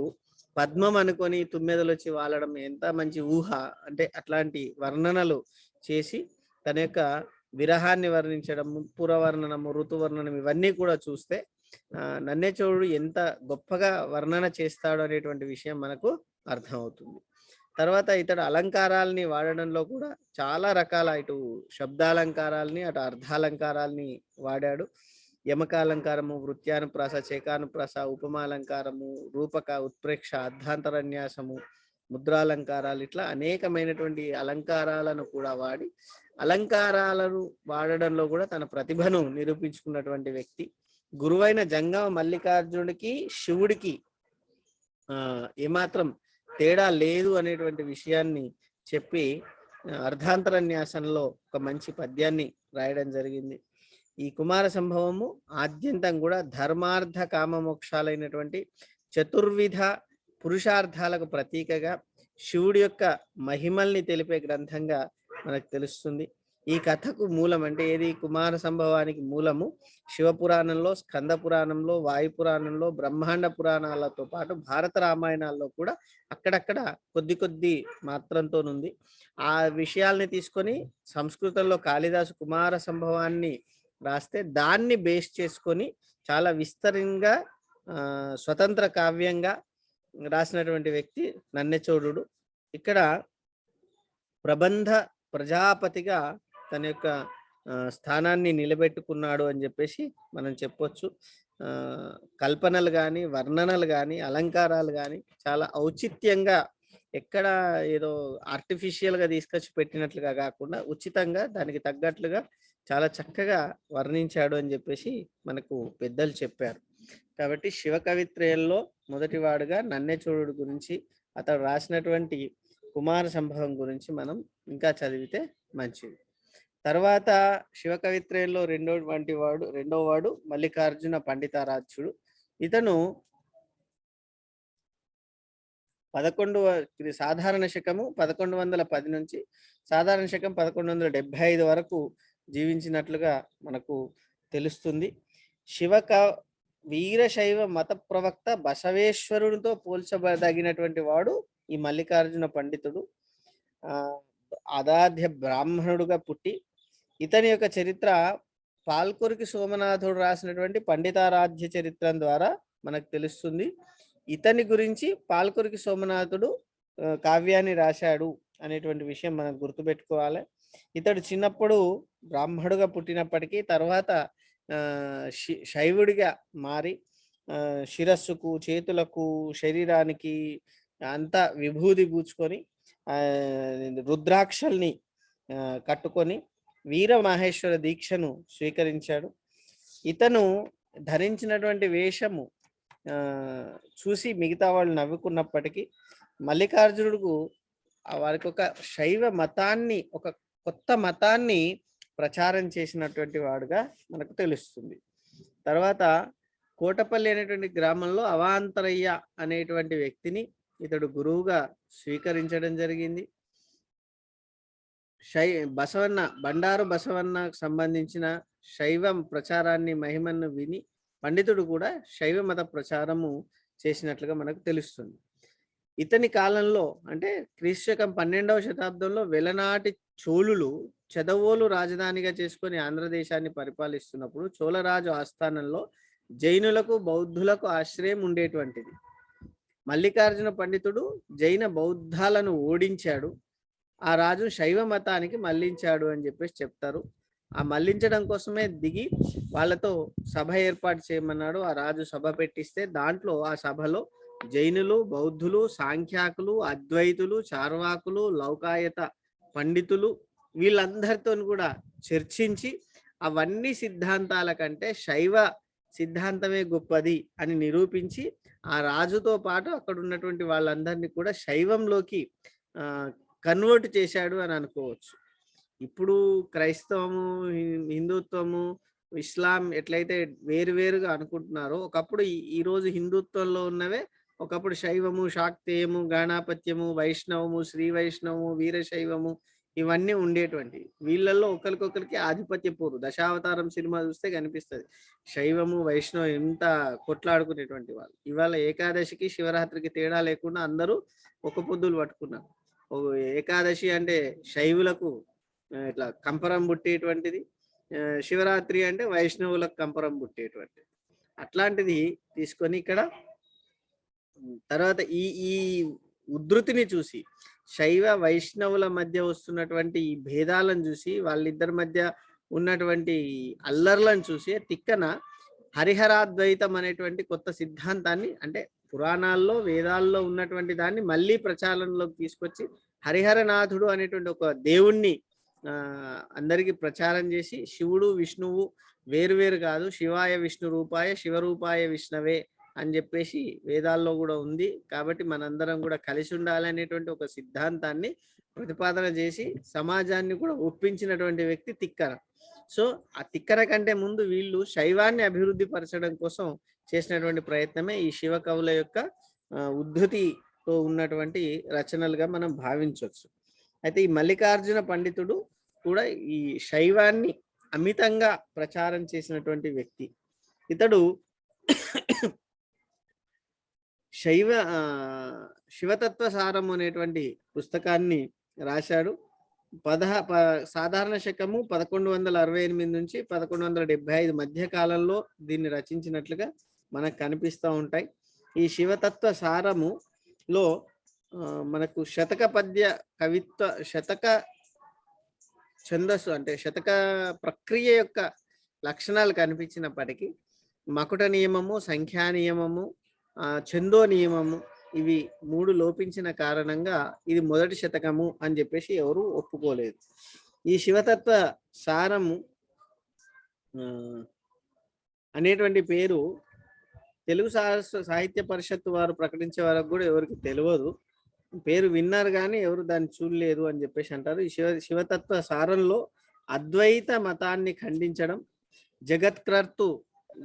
పద్మం అనుకొని తుమ్మెదలు వచ్చి వాలడం ఎంత మంచి ఊహ అంటే అట్లాంటి వర్ణనలు చేసి తన యొక్క విరహాన్ని వర్ణించడం, పురవర్ణనము, ఋతువర్ణనం ఇవన్నీ కూడా చూస్తే నన్నెచోడు ఎంత గొప్పగా వర్ణన చేస్తాడు అనేటువంటి విషయం మనకు అర్థమవుతుంది. తర్వాత ఇతడు అలంకారాలని వాడడంలో కూడా చాలా రకాల ఇటు శబ్దాలంకారాలని అటు అర్థాలంకారాలని వాడాడు. యమకాలంకారము, వృత్యానుప్రాస, చేకానుప్రాస, ఉపమాలంకారము, రూపక, ఉత్ప్రేక్ష, అర్ధాంతరన్యాసము, ముద్రాలంకారాలు, ఇట్లా అనేకమైనటువంటి అలంకారాలను కూడా వాడి అలంకారాలను వాడడంలో కూడా తన ప్రతిభను నిరూపించుకున్నటువంటి వ్యక్తి. గురువైన జంగమ మల్లికార్జునుడికి శివుడికి ఏమాత్రం తేడా లేదు అనేటువంటి విషయాన్ని చెప్పి అర్ధాంతరన్యాసంలో ఒక మంచి పద్యాన్ని రాయడం జరిగింది. ఈ కుమార సంభవము ఆద్యంతం కూడా ధర్మార్థ కామ మోక్షాలైనటువంటి చతుర్విధ పురుషార్థాలకు ప్రతీకగా శివుడి యొక్క మహిమల్ని తెలిపే గ్రంథంగా మనకు తెలుస్తుంది. ఈ కథకు మూలం అంటే ఏది? కుమార సంభవానికి మూలము శివపురాణంలో, స్కంద పురాణంలో, వాయు పురాణంలో, బ్రహ్మాండ పురాణాలతో పాటు భారత రామాయణాల్లో కూడా అక్కడక్కడ కొద్ది మాత్రంతోనుంది. ఆ విషయాల్ని తీసుకొని సంస్కృతంలో కాళిదాసు కుమార సంభవాన్ని రాస్తే దాన్ని బేస్ చేసుకొని చాలా విస్తరంగా స్వతంత్ర కావ్యంగా రాసినటువంటి వ్యక్తి నన్నెచోడు. ఇక్కడ ప్రబంధ ప్రజాపతిగా తన యొక్క స్థానాన్ని నిలబెట్టుకున్నాడు అని చెప్పేసి మనం చెప్పొచ్చు. కల్పనలు కానీ, వర్ణనలు కానీ, అలంకారాలు కానీ చాలా ఔచిత్యంగా, ఎక్కడ ఏదో ఆర్టిఫిషియల్గా తీసుకొచ్చి పెట్టినట్లుగా కాకుండా ఉచితంగా దానికి తగ్గట్లుగా చాలా చక్కగా వర్ణించాడు అని చెప్పేసి మనకు పెద్దలు చెప్పారు. కాబట్టి శివ కవిత్రయంలో మొదటివాడుగా నన్నెచోడు గురించి, అతడు రాసినటువంటి కుమార సంభవం గురించి మనం ఇంకా చదివితే మంచిది. తర్వాత శివ కవిత్రయంలో రెండో వాడు మల్లికార్జున పండితారాధ్యుడు. ఇతను 11వ సాధారణ శకము 1110 నుంచి సాధారణ శకం 1175 వరకు జీవించినట్లుగా మనకు తెలుస్తుంది. వీరశైవ మత ప్రవక్త బసవేశ్వరునితో పోల్చదగినటువంటి వాడు ఈ మల్లికార్జున పండితుడు. అదాధ్య బ్రాహ్మణుడుగా పుట్టి ఇతని యొక్క చరిత్ర పాల్కురికి సోమనాథుడు రాసినటువంటి పండితారాధ్య చరిత్రం ద్వారా మనకు తెలుస్తుంది. ఇతని గురించి పాల్కురికి సోమనాథుడు కావ్యాన్ని రాశాడు అనేటువంటి విషయం మనం గుర్తుపెట్టుకోవాలి. ఇతడు చిన్నప్పుడు బ్రాహ్మణుడుగా పుట్టినప్పటికీ తర్వాత శైవుడిగా మారి శిరస్సుకు, చేతులకు, శరీరానికి అంతా విభూది పూచుకొని రుద్రాక్షల్ని కట్టుకొని వీర మహేశ్వర దీక్షను స్వీకరించాడు. ఇతను ధరించినటువంటి వేషము చూసి మిగతా వాళ్ళు నవ్వుకున్నప్పటికీ మల్లికార్జునుడుకు వారికి ఒక శైవ మతాన్ని, ఒక కొత్త మతాన్ని ప్రచారం చేసినటువంటి వాడుగా మనకు తెలుస్తుంది. తర్వాత కోటపల్లి అనేటువంటి గ్రామంలో అవాంతరయ్య అనేటువంటి వ్యక్తిని ఇతడు గురువుగా స్వీకరించడం జరిగింది. బసవన్న బండారు బసవన్నకు సంబంధించిన శైవం ప్రచారాన్ని, మహిమను విని పండితుడు కూడా శైవ మత ప్రచారము చేసినట్లుగా మనకు తెలుస్తుంది. ఇతని కాలంలో అంటే క్రీస్తుశకం 12వ శతాబ్దంలో వెలనాటి చోళులు చెదవోలు రాజధానిగా చేసుకొని ఆంధ్రదేశాన్ని పరిపాలిస్తున్నప్పుడు చోళరాజు ఆస్థానంలో జైనులకు బౌద్ధులకు ఆశ్రయం ఉండేటువంటిది. మల్లికార్జున పండితుడు జైన బౌద్ధాలను ఓడించాడు, ఆ రాజు శైవ మతానికి మళ్లించాడు అని చెప్పేసి చెప్తారు. ఆ మళ్లించడం కోసమే దిగి వాళ్ళతో సభ ఏర్పాటు చేయమన్నాడు. ఆ రాజు సభ పెట్టిస్తే దాంట్లో ఆ సభలో జైనులు, బౌద్ధులు, సాంఖ్యాకులు, అద్వైతులు, చార్వాకులు, లౌకాయత పండితులు వీళ్ళందరితో కూడా చర్చించి అవన్నీ సిద్ధాంతాల కంటే శైవ సిద్ధాంతమే గొప్పది అని నిరూపించి ఆ రాజుతో పాటు అక్కడ ఉన్నటువంటి వాళ్ళందరినీ కూడా శైవంలోకి కన్వర్ట్ చేశాడు అని అనుకోవచ్చు. ఇప్పుడు క్రైస్తవము, హిందుత్వము, ఇస్లాం ఎట్లయితే వేరువేరుగా అనుకుంటున్నారో ఒకప్పుడు ఈరోజు హిందుత్వంలో ఉన్నవే ఒకప్పుడు శైవము, శాక్తేయము, గాణాపత్యము, వైష్ణవము, శ్రీ వైష్ణవము, వీరశైవము ఇవన్నీ ఉండేటువంటి వీళ్ళల్లో ఒకరికొకరికి ఆధిపత్య పోరు. దశావతారం సినిమా చూస్తే కనిపిస్తుంది శైవము వైష్ణవం ఎంత కొట్లాడుకునేటువంటి వాళ్ళు. ఇవాళ ఏకాదశికి శివరాత్రికి తేడా లేకుండా అందరూ ఒక పొద్దులు పట్టుకున్నారు. ఏకాదశి అంటే శైవులకు ఇట్లా కంపరం పుట్టేటువంటిది, శివరాత్రి అంటే వైష్ణవులకు కంపరం పుట్టేటువంటిది. అట్లాంటిది తీసుకొని ఇక్కడ తర్వాత ఈ ఈ ఉద్ధృతిని చూసి శైవ వైష్ణవుల మధ్య వస్తున్నటువంటి ఈ భేదాలను చూసి వాళ్ళిద్దరి మధ్య ఉన్నటువంటి అల్లర్లను చూసి తిక్కన హరిహరాద్వైతం అనేటువంటి కొత్త సిద్ధాంతాన్ని అంటే పురాణాల్లో వేదాల్లో ఉన్నటువంటి దాన్ని మళ్ళీ ప్రచారంలోకి తీసుకొచ్చి హరిహరనాథుడు అనేటువంటి ఒక దేవుణ్ణి అందరికీ ప్రచారం చేసి శివుడు విష్ణువు వేరువేరు కాదు, శివాయ విష్ణు రూపాయ శివరూపాయ విష్ణవే అని చెప్పేసి వేదాల్లో కూడా ఉంది. కాబట్టి మనందరం కూడా కలిసి ఉండాలనేటువంటి ఒక సిద్ధాంతాన్ని ప్రతిపాదన చేసి సమాజాన్ని కూడా ఒప్పించినటువంటి వ్యక్తి తిక్కన. సో ఆ తిక్కన కంటే ముందు వీళ్ళు శైవాన్ని అభివృద్ధి పరచడం కోసం చేసినటువంటి ప్రయత్నమే ఈ శివ కవుల యొక్క ఉద్ధృతితో ఉన్నటువంటి రచనలుగా మనం భావించవచ్చు. అయితే ఈ మల్లికార్జున పండితుడు కూడా ఈ శైవాన్ని అమితంగా ప్రచారం చేసినటువంటి వ్యక్తి. ఇతడు శివతత్వ సారం అనేటువంటి పుస్తకాన్ని రాశాడు. సాధారణ శకము 1168 నుంచి 1175 మధ్య కాలంలో దీన్ని రచించినట్లుగా మనకు కనిపిస్తూ ఉంటాయి. ఈ శివతత్వ సారములో మనకు శతక పద్య కవిత్వ, శతక ఛందస్సు అంటే శతక ప్రక్రియ యొక్క లక్షణాలు కనిపించినప్పటికీ మకుట నియమము, సంఖ్యా నియమము, ఛందో నియమము ఇవి 3 లోపించిన కారణంగా ఇది మొదటి శతకము అని చెప్పేసి ఎవరు ఒప్పుకోలేదు. ఈ శివతత్వ సారము అనేటువంటి పేరు తెలుగు సాహిత్య పరిషత్తు వారు ప్రకటించే వరకు కూడా ఎవరికి తెలియదు. పేరు విన్నారు కానీ ఎవరు దాన్ని చూడలేదు అని చెప్పేసి అంటారు. ఈ శివతత్వ సారంలో అద్వైత మతాన్ని ఖండించడం, జగత్కర్తు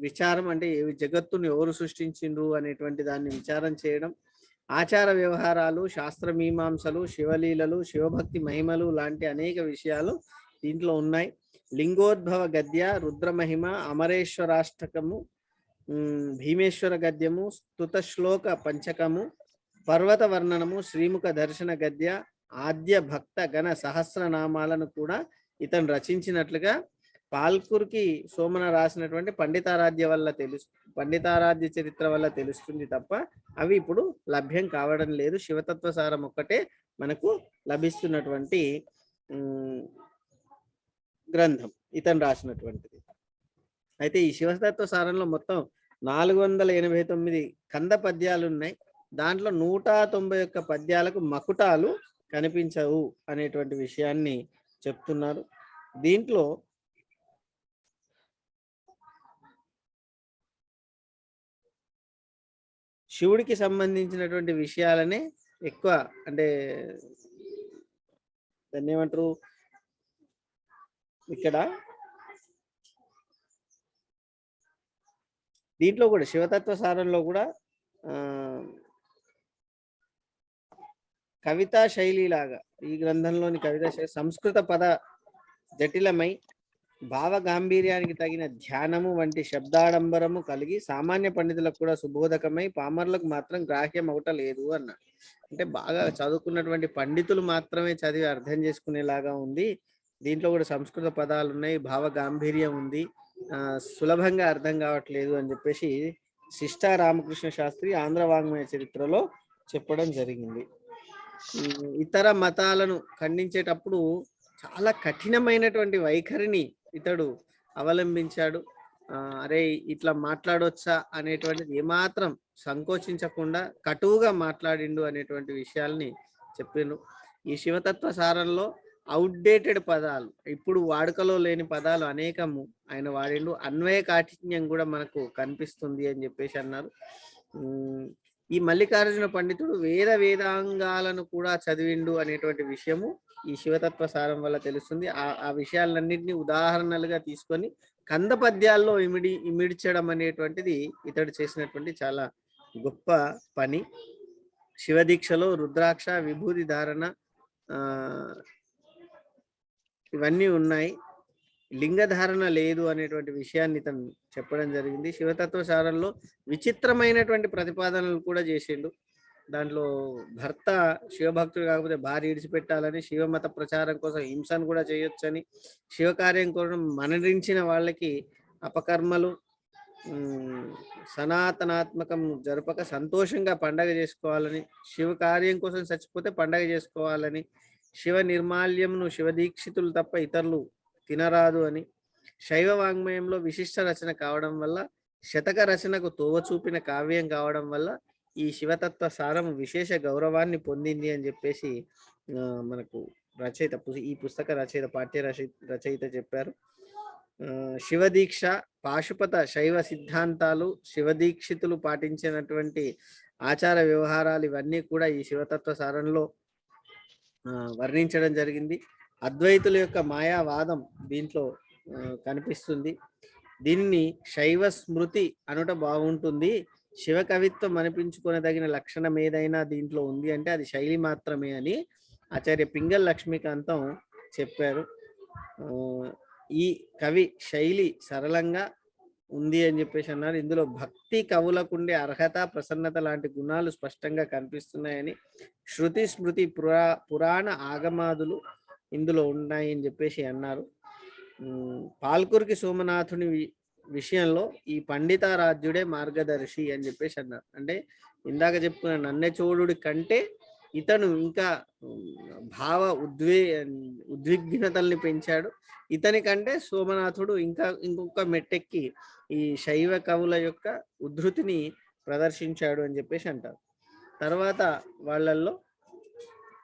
విచారం అంటే జగత్తును ఎవరు సృష్టించిండ్రు అనేటువంటి దాన్ని విచారం చేయడం, ఆచార వ్యవహారాలు, శాస్త్ర మీమాంసలు, శివలీలలు, శివభక్తి మహిమలు లాంటి అనేక విషయాలు దీంట్లో ఉన్నాయి. లింగోద్భవ గద్య, రుద్రమహిమ, అమరేశ్వరాష్టకము, భీమేశ్వర గద్యము, స్తుత శ్లోక పంచకము, పర్వత వర్ణనము, శ్రీముఖ దర్శన గద్య, ఆద్య భక్త గణ సహస్రనామాలను కూడా ఇతను రచించినట్లుగా పాల్కురికి సోమన రాసినటువంటి పండితారాధ్య చరిత్ర వల్ల తెలుస్తుంది తప్ప అవి ఇప్పుడు లభ్యం కావడం లేదు. శివతత్వ సారం ఒక్కటే మనకు లభిస్తున్నటువంటి గ్రంథం ఇతను రాసినటువంటిది. అయితే ఈ శివతత్వ సారంలో మొత్తం 489 కంద పద్యాలు ఉన్నాయి. దాంట్లో 191 పద్యాలకు మకుటాలు కనిపించవు అనేటువంటి విషయాన్ని చెప్తున్నారు. దీంట్లో శివుడికి సంబంధించినటువంటి విషయాలనే ఎక్కువ అంటే దాన్ని ఏమంటారు ఇక్కడ దీంట్లో కూడా శివతత్వ సారంలో కూడా కవితా శైలి లాగా ఈ గ్రంథంలోని కవితా శైలి సంస్కృత పద జటిలమై భావ గాంభీర్యానికి తగిన ధ్యానము వంటి శబ్దాడంబరము కలిగి సామాన్య పండితులకు కూడా సుబోధకమై పామరులకు మాత్రం గ్రాహ్యం అవట లేదు అన్నాడు. అంటే బాగా చదువుకున్నటువంటి పండితులు మాత్రమే చదివి అర్థం చేసుకునేలాగా ఉంది. దీంట్లో కూడా సంస్కృత పదాలు ఉన్నాయి, భావ గాంభీర్యం ఉంది, సులభంగా అర్థం కావట్లేదు అని చెప్పేసి శిష్టా రామకృష్ణ శాస్త్రి ఆంధ్ర వాంగ్మయ చరిత్రలో చెప్పడం జరిగింది. ఇతర మతాలను ఖండించేటప్పుడు చాలా కఠినమైనటువంటి వైఖరిని ఇతడు అవలంబించాడు. అరే ఇట్లా మాట్లాడొచ్చా అనేటువంటిది ఏమాత్రం సంకోచించకుండా కటువుగా మాట్లాడిండు అనేటువంటి విషయాల్ని చెప్పిండు. ఈ శివతత్వ సారంలో అవుట్డేటెడ్ పదాలు, ఇప్పుడు వాడుకలో లేని పదాలు అనేకము ఆయన వాడిండు. అన్వయ కాఠిన్యం కూడా మనకు కనిపిస్తుంది అని చెప్పేసి అన్నారు. ఈ మల్లికార్జున పండితుడు వేదాంగాలను కూడా చదివిండు అనేటువంటి విషయము ఈ శివతత్వ సారం వల్ల తెలుస్తుంది. ఆ విషయాలన్నింటినీ ఉదాహరణలుగా తీసుకొని కంద పద్యాల్లో ఇమిడ్చడం అనేటువంటిది ఇతడు చేసినటువంటి చాలా గొప్ప పని. శివదీక్షలో రుద్రాక్ష, విభూతి ధారణ ఇవన్నీ ఉన్నాయి. లింగధారణ లేదు అనేటువంటి విషయాన్ని ఇతను చెప్పడం జరిగింది. శివతత్వ సారంలో విచిత్రమైనటువంటి ప్రతిపాదనలు కూడా చేసిండు. దాంట్లో భర్త శివభక్తుడు కాకపోతే భార్య విడిచిపెట్టాలని, శివమత ప్రచారం కోసం హింసను కూడా చేయొచ్చని, శివకార్యం కోసం మనరించిన వాళ్ళకి అపకర్మలు సనాతనాత్మకం జరపక సంతోషంగా పండగ చేసుకోవాలని, శివకార్యం కోసం చచ్చిపోతే పండగ చేసుకోవాలని, శివ నిర్మాల్యంను శివదీక్షితులు తప్ప ఇతరులు తినరాదు అని, శైవ వాంగ్మయంలో విశిష్ట రచన కావడం వల్ల, శతక రచనకు తోవ చూపిన కావ్యం కావడం వల్ల ఈ శివతత్వ సారం విశేష గౌరవాన్ని పొందింది అని చెప్పేసి మనకు రచయిత, ఈ పుస్తక రచయిత, పాఠ్య రచయిత చెప్పారు. శివదీక్ష, పాశుపత శైవ సిద్ధాంతాలు, శివదీక్షితులు పాటించినటువంటి ఆచార వ్యవహారాలు ఇవన్నీ కూడా ఈ శివతత్వ సారంలో వర్ణించడం జరిగింది. అద్వైతుల యొక్క మాయావాదం దీంట్లో కనిపిస్తుంది. దీనిని శైవ స్మృతి అనుట బాగుంటుంది. శివ కవిత్వం అనిపించుకొనదగిన లక్షణం ఏదైనా దీంట్లో ఉంది అంటే అది శైలి మాత్రమే అని ఆచార్య పింగళ లక్ష్మీకాంతం చెప్పారు. ఈ కవి శైలి సరళంగా ఉంది అని చెప్పేసి అన్నారు. ఇందులో భక్తి కవులకుండే అర్హత, ప్రసన్నత లాంటి గుణాలు స్పష్టంగా కనిపిస్తున్నాయని, శృతి స్మృతి పురాణ ఆగమాదులు ఇందులో ఉన్నాయి అని చెప్పేసి అన్నారు. పాల్కురికి సోమనాథుని విషయంలో ఈ పండితారాధ్యుడే మార్గదర్శి అని చెప్పేసి అన్నారు. అంటే ఇందాక చెప్పుకున్న నన్నెచోడుడి కంటే ఇతను ఇంకా భావ ఉద్విగ్నతల్ని పెంచాడు. ఇతని కంటే సోమనాథుడు ఇంకొక మెట్టెక్కి ఈ శైవ కవుల యొక్క ఉద్ధృతిని ప్రదర్శించాడు అని చెప్పేసి అంటారు. తర్వాత వాళ్ళల్లో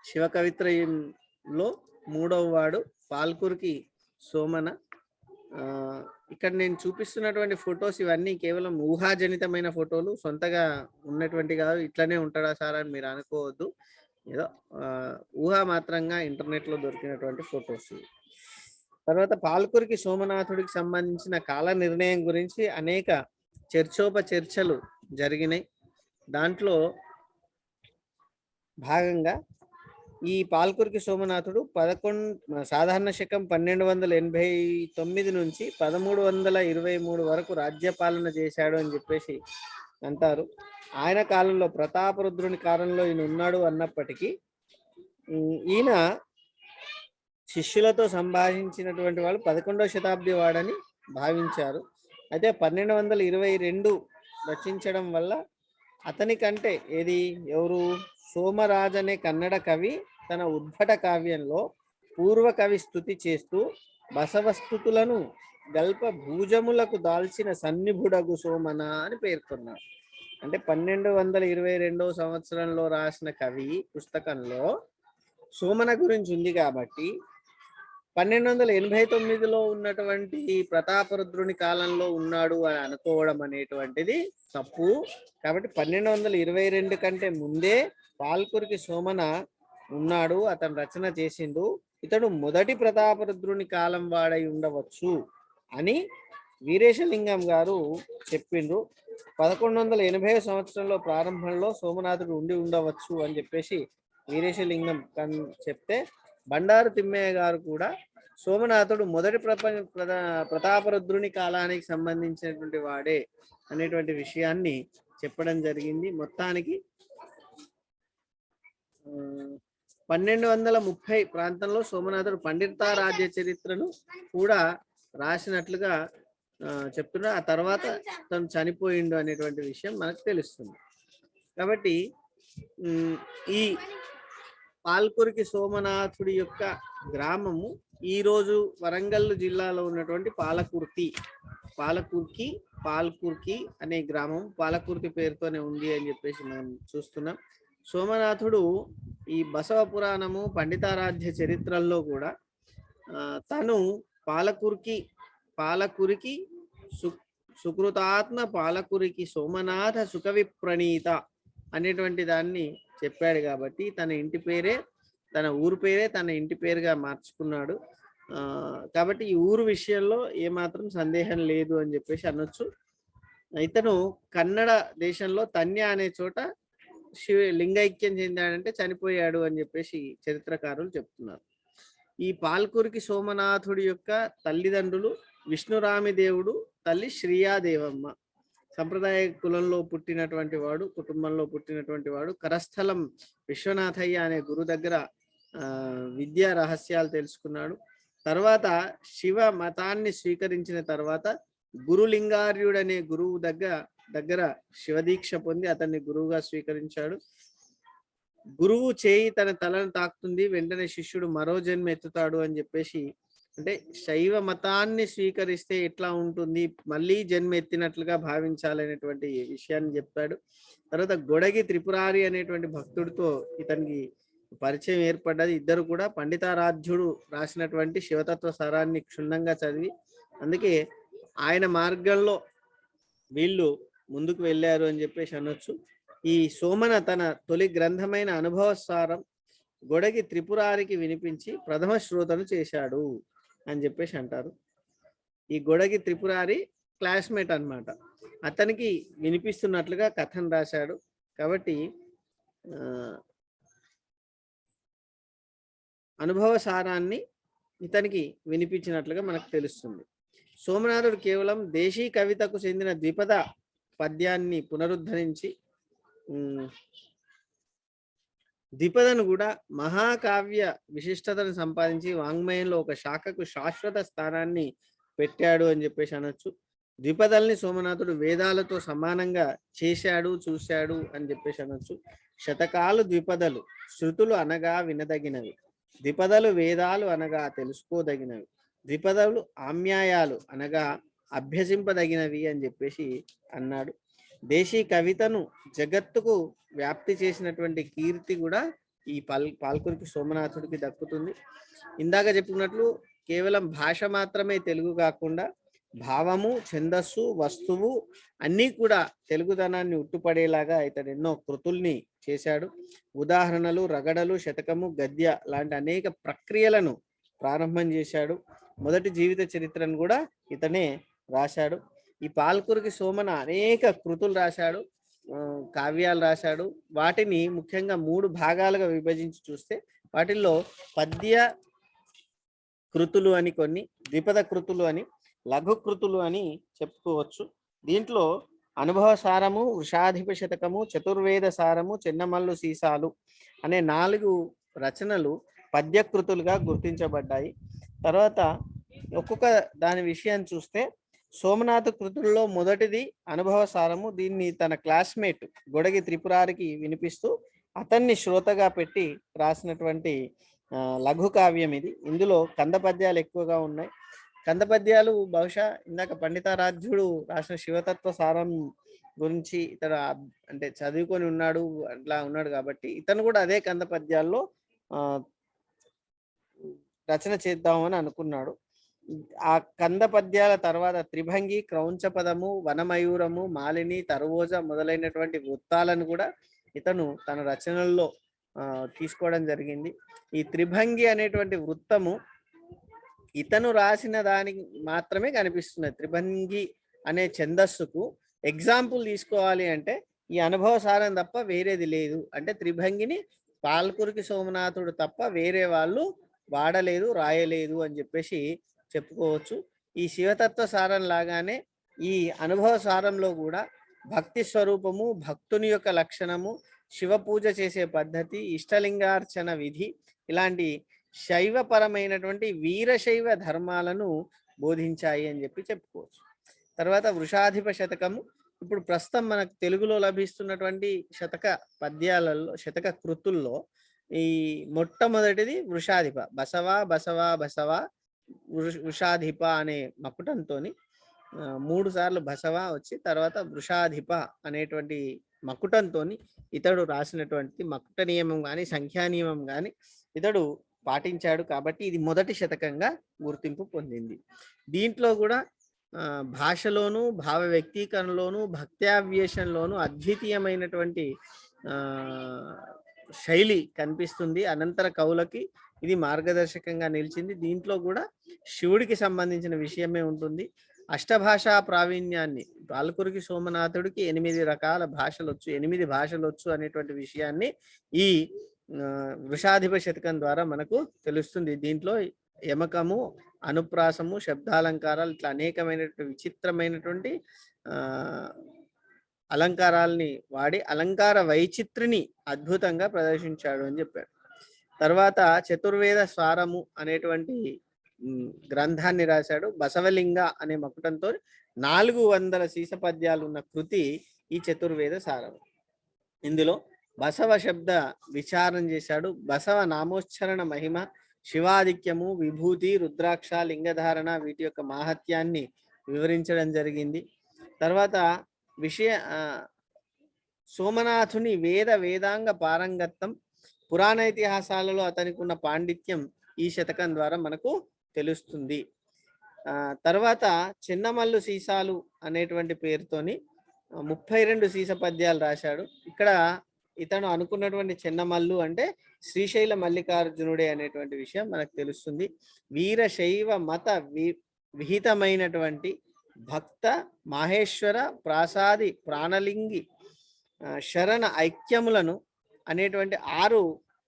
శివ కవిత్రయంలో మూడవ వాడు పాల్కురికి సోమన. ఇక్కడ నేను చూపిస్తున్నటువంటి ఫొటోస్ ఇవన్నీ కేవలం ఊహాజనితమైన ఫోటోలు, సొంతగా ఉన్నటువంటి కాదు. ఇట్లనే ఉంటాడా సార్ అని మీరు అనుకోవద్దు. ఏదో ఊహా మాత్రంగా ఇంటర్నెట్లో దొరికినటువంటి ఫొటోస్. తర్వాత పాల్కురికి సోమనాథుడికి సంబంధించిన కాల నిర్ణయం గురించి అనేక చర్చోపచర్చలు జరిగినాయి. దాంట్లో భాగంగా ఈ పాల్కురికి సోమనాథుడు సాధారణ శకం 1289 నుంచి 1323 వరకు రాజ్యపాలన చేశాడు అని చెప్పేసి అంటారు. ఆయన కాలంలో ప్రతాపరుద్రుని కాలంలో ఈయన ఉన్నాడు అన్నప్పటికీ ఈయన శిష్యులతో సంభాషించినటువంటి వాళ్ళు 11వ శతాబ్ది వాడని భావించారు. అయితే 1222 రచించడం వల్ల అతని కంటే ఎవరు సోమరాజ్ అనే కన్నడ కవి తన ఉద్భట కావ్యంలో పూర్వ కవి స్తుతి చేస్తూ బసవస్థుతులను గల్ప భూజములకు దాల్చిన సన్నిభుడగు సోమన అని పేర్కొన్నాడు. అంటే 1222 సంవత్సరంలో రాసిన కవి పుస్తకంలో సోమన గురించి ఉంది కాబట్టి 1289లో ఉన్నటువంటి ప్రతాపరుద్రుని కాలంలో ఉన్నాడు అని అనుకోవడం అనేటువంటిది తప్పు. కాబట్టి 1222 కంటే ముందే పాల్కురికి సోమన ఉన్నాడు, అతను రచన చేసిండు, ఇతడు మొదటి ప్రతాపరుద్రుని కాలం వాడై ఉండవచ్చు అని వీరేశలింగం గారు చెప్పిండ్రు. 1180 సంవత్సరంలో ప్రారంభంలో సోమనాథుడు ఉండి ఉండవచ్చు అని చెప్పేసి వీరేశలింగం చెప్తే, బండారు తిమ్మయ్య గారు కూడా సోమనాథుడు మొదటి ప్రతాపరుద్రుని కాలానికి సంబంధించినటువంటి వాడే అనేటువంటి విషయాన్ని చెప్పడం జరిగింది. మొత్తానికి 1230 ప్రాంతంలో సోమనాథుడు పండితారాధ్య చరిత్రను కూడా రాసినట్లుగా చెప్తున్నా. ఆ తర్వాత తను చనిపోయిండు అనేటువంటి విషయం మనకు తెలుస్తుంది. కాబట్టి ఈ పాల్కురికి సోమనాథుడి యొక్క గ్రామము ఈరోజు వరంగల్ జిల్లాలో ఉన్నటువంటి పాలకుర్కి అనే గ్రామం పాలకుర్తి పేరుతోనే ఉంది అని చెప్పేసి మనం చూస్తున్నాం. సోమనాథుడు ఈ బసవ పురాణము పండితారాధ్య చరిత్రల్లో కూడా తను పాలకురికి సుకృతాత్మ పాలకురికి సోమనాథ సుఖవిప్రణీత అనేటువంటి దాన్ని చెప్పాడు. కాబట్టి తన ఇంటి పేరే తన ఊరు పేరే తన ఇంటి పేరుగా మార్చుకున్నాడు. కాబట్టి ఈ ఊరు విషయంలో ఏమాత్రం సందేహం లేదు అని చెప్పేసి అనొచ్చు. ఇతను కన్నడ దేశంలో తన్య అనే చోట లింగైక్యం చెందాడంటే చనిపోయాడు అని చెప్పేసి చరిత్రకారులు చెప్తున్నారు. ఈ పాల్కురికి సోమనాథుడి యొక్క తల్లిదండ్రులు విష్ణురామిదేవుడు, తల్లి శ్రీయాదేవమ్మ. సంప్రదాయ కులంలో కుటుంబంలో పుట్టినటువంటి వాడు. కరస్థలం విశ్వనాథయ్య అనే గురు దగ్గర విద్యా రహస్యాలు తెలుసుకున్నాడు. తర్వాత శివ మతాన్ని స్వీకరించిన తర్వాత గురులింగార్యుడు అనే గురువు దగ్గర శివదీక్ష పొంది అతన్ని గురువుగా స్వీకరించాడు. గురువు చేయి తన తలను తాకుతుంది, వెంటనే శిష్యుడు మరో జన్మ ఎత్తుతాడు అని చెప్పేసి, అంటే శైవ మతాన్ని స్వీకరిస్తే ఎట్లా ఉంటుంది, మళ్ళీ జన్మ ఎత్తినట్లుగా భావించాలనేటువంటి విషయాన్ని చెప్పాడు. తర్వాత గొడగి త్రిపురారి అనేటువంటి భక్తుడితో ఇతనికి పరిచయం ఏర్పడ్డది. ఇద్దరు కూడా పండితారాధ్యుడు రాసినటువంటి శివతత్వ సారాన్ని క్షుణ్ణంగా చదివి, అందుకే ఆయన మార్గంలో వీళ్ళు ముందుకు వెళ్ళారు అని చెప్పేసి అనొచ్చు. ఈ సోమన తన తొలి గ్రంథమైన అనుభవసారం గొడగి త్రిపురారికి వినిపించి ప్రథమ శ్రోతను చేశాడు అని చెప్పేసి అంటారు. ఈ గొడగి త్రిపురారి క్లాస్మేట్ అన్నమాట. అతనికి వినిపిస్తున్నట్లుగా కథను రాశాడు. కాబట్టి అనుభవ సారాన్ని ఇతనికి వినిపించినట్లుగా మనకు తెలుస్తుంది. సోమనాథుడు కేవలం దేశీ కవితకు చెందిన ద్విపద పద్యాన్ని పునరుద్ధరించి ద్విపదను కూడా మహాకావ్య విశిష్టతను సంపాదించి వాంగ్మయంలో ఒక శాఖకు శాశ్వత స్థానాన్ని పెట్టాడు అని చెప్పేసి అనొచ్చు. ద్విపదల్ని సోమనాథుడు వేదాలతో సమానంగా చేశాడు, చూశాడు అని చెప్పేసి అనొచ్చు. శతకాలు ద్విపదలు, శృతులు అనగా వినదగినవి, ద్విపదలు వేదాలు అనగా తెలుసుకోదగినవి, ద్విపదలు ఆమ్యాయాలు అనగా అభ్యసింపదగినవి అని చెప్పేసి అన్నాడు. దేశీ కవితను జగత్తుకు వ్యాప్తి చేసినటువంటి కీర్తి కూడా ఈ పాల్కురికి సోమనాథుడికి దక్కుతుంది. ఇందాక చెప్పుకున్నట్లు కేవలం భాష మాత్రమే తెలుగు కాకుండా భావము, ఛందస్సు, వస్తువు అన్నీ కూడా తెలుగుదనాన్ని ఉట్టుపడేలాగా ఇతడు ఎన్నో కృతుల్ని చేశాడు. ఉదాహరణలు, రగడలు, శతకము, గద్య లాంటి అనేక ప్రక్రియలను ప్రారంభం చేశాడు. మొదటి జీవిత చరిత్రను కూడా ఇతనే రాశాడు. ఈ పాల్కురికి సోమన అనేక కృతులు రాశాడు, కావ్యాలు రాశాడు. వాటిని ముఖ్యంగా 3 భాగాలుగా విభజించి చూస్తే వాటిల్లో పద్య కృతులు అని కొన్ని, ద్విపద కృతులు అని, లఘు కృతులు అని చెప్పుకోవచ్చు. దీంట్లో అనుభవ సారము, వృషాధిప శతకము, చతుర్వేద సారము, చిన్నమల్లు సీసాలు అనే 4 రచనలు పద్యకృతులుగా గుర్తించబడ్డాయి. తర్వాత ఒక్కొక్క దాని విషయాన్ని చూస్తే సోమనాథ కృతుల్లో మొదటిది అనుభవ సారము. దీన్ని తన క్లాస్మేట్ గొడగి త్రిపురారికి వినిపిస్తూ అతన్ని శ్రోతగా పెట్టి రాసినటువంటి లఘు కావ్యం ఇది. ఇందులో కంద పద్యాలు ఎక్కువగా ఉన్నాయి. కంద పద్యాలు బహుశా ఇందాక పండితారాధ్యుడు రాసిన శివతత్వ సారం గురించి ఇతడు అంటే చదువుకొని ఉన్నాడు, అట్లా ఉన్నాడు కాబట్టి ఇతను కూడా అదే కంద పద్యాల్లో రచన చేద్దామని అనుకున్నాడు. ఆ కంద పద్యాల తర్వాత త్రిభంగి, క్రౌంచపదము, వనమయూరము, మాలిని, తరువోజ మొదలైనటువంటి వృత్తాలను కూడా ఇతను తన రచనల్లో తీసుకోవడం జరిగింది. ఈ త్రిభంగి అనేటువంటి వృత్తము ఇతను రాసిన దానికి మాత్రమే కనిపిస్తున్నది. త్రిభంగి అనే ఛందస్సుకు ఎగ్జాంపుల్ తీసుకోవాలి అంటే ఈ అనుభవ సారం తప్ప వేరేది లేదు. అంటే త్రిభంగిని పాల్కురికి సోమనాథుడు తప్ప వేరే వాళ్ళు వాడలేదు, రాయలేదు అని చెప్పేసి చెప్పుకోవచ్చు. ఈ శివతత్వ సారం లాగానే ఈ అనుభవ సారంలో కూడా భక్తి స్వరూపము, భక్తుని యొక్క లక్షణము, శివ పూజ చేసే పద్ధతి, ఇష్టలింగార్చన విధి, ఇలాంటి శైవపరమైనటువంటి వీరశైవ ధర్మాలను బోధించాయి అని చెప్పి చెప్పుకోవచ్చు. తర్వాత వృషాధిప శతకము. ఇప్పుడు ప్రస్తుతం మనకు తెలుగులో లభిస్తున్నటువంటి శతక పద్యాలలో, శతక కృతుల్లో ఈ మొట్టమొదటిది వృషాధిప. బసవా బసవా బసవా వృషాధిప అనే మకుటంతో 3 సార్లు బసవ వచ్చి తర్వాత వృషాధిప అనేటువంటి మకుటంతో ఇతడు రాసినటువంటి మకుట నియమం కానీ సంఖ్యా నియమం కానీ ఇతడు పాటించాడు. కాబట్టి ఇది మొదటి శతకంగా గుర్తింపు పొందింది. దీంట్లో కూడా భాషలోను, భావ వ్యక్తీకరణలోను, భక్త్యావ్యేషంలోను అద్వితీయమైనటువంటి శైలి కనిపిస్తుంది. అనంతర కవులకి ఇది మార్గదర్శకంగా నిలిచింది. దీంట్లో కూడా శివుడికి సంబంధించిన విషయమే ఉంటుంది. అష్టభాషా ప్రావీణ్యాన్ని, పాల్కురికి సోమనాథుడికి 8 రకాల భాషలు వచ్చు, 8 భాషలు వచ్చు అనేటువంటి విషయాన్ని ఈ వృషాధిప శతకం ద్వారా మనకు తెలుస్తుంది. దీంట్లో యమకము, అనుప్రాసము, శబ్దాలంకారాలు, ఇట్లా అనేకమైనటువంటి విచిత్రమైనటువంటి అలంకారాలని వాడి అలంకార వైచిత్రిని అద్భుతంగా ప్రదర్శించాడు అని చెప్పాడు. తర్వాత చతుర్వేద స్వారము అనేటువంటి గ్రంథాన్ని రాశాడు. బసవలింగ అనే మకుటంతో 400 సీసపద్యాలు ఉన్న కృతి ఈ చతుర్వేద సారము. ఇందులో బసవ శబ్ద విచారం చేశాడు. బసవ నామోచ్చరణ మహిమ, శివాధిక్యము, విభూతి, రుద్రాక్ష, లింగధారణ, వీటి యొక్క మాహత్యాన్ని వివరించడం జరిగింది. తర్వాత సోమనాథుని వేదాంగ పారంగత్యం, పురాణ ఇతిహాసాలలో అతనికి ఉన్న పాండిత్యం ఈ శతకం ద్వారా మనకు తెలుస్తుంది. తర్వాత చిన్నమల్లు సీసాలు అనేటువంటి పేరుతోని 32 సీస పద్యాలు రాశాడు. ఇక్కడ ఇతను అనుకున్నటువంటి చిన్నమల్లు అంటే శ్రీశైల మల్లికార్జునుడే అనేటువంటి విషయం మనకు తెలుస్తుంది. వీరశైవ మత విహితమైనటువంటి భక్త మాహేశ్వర ప్రాసాది ప్రాణలింగి శరణ ఐక్యములను అనేటువంటి 6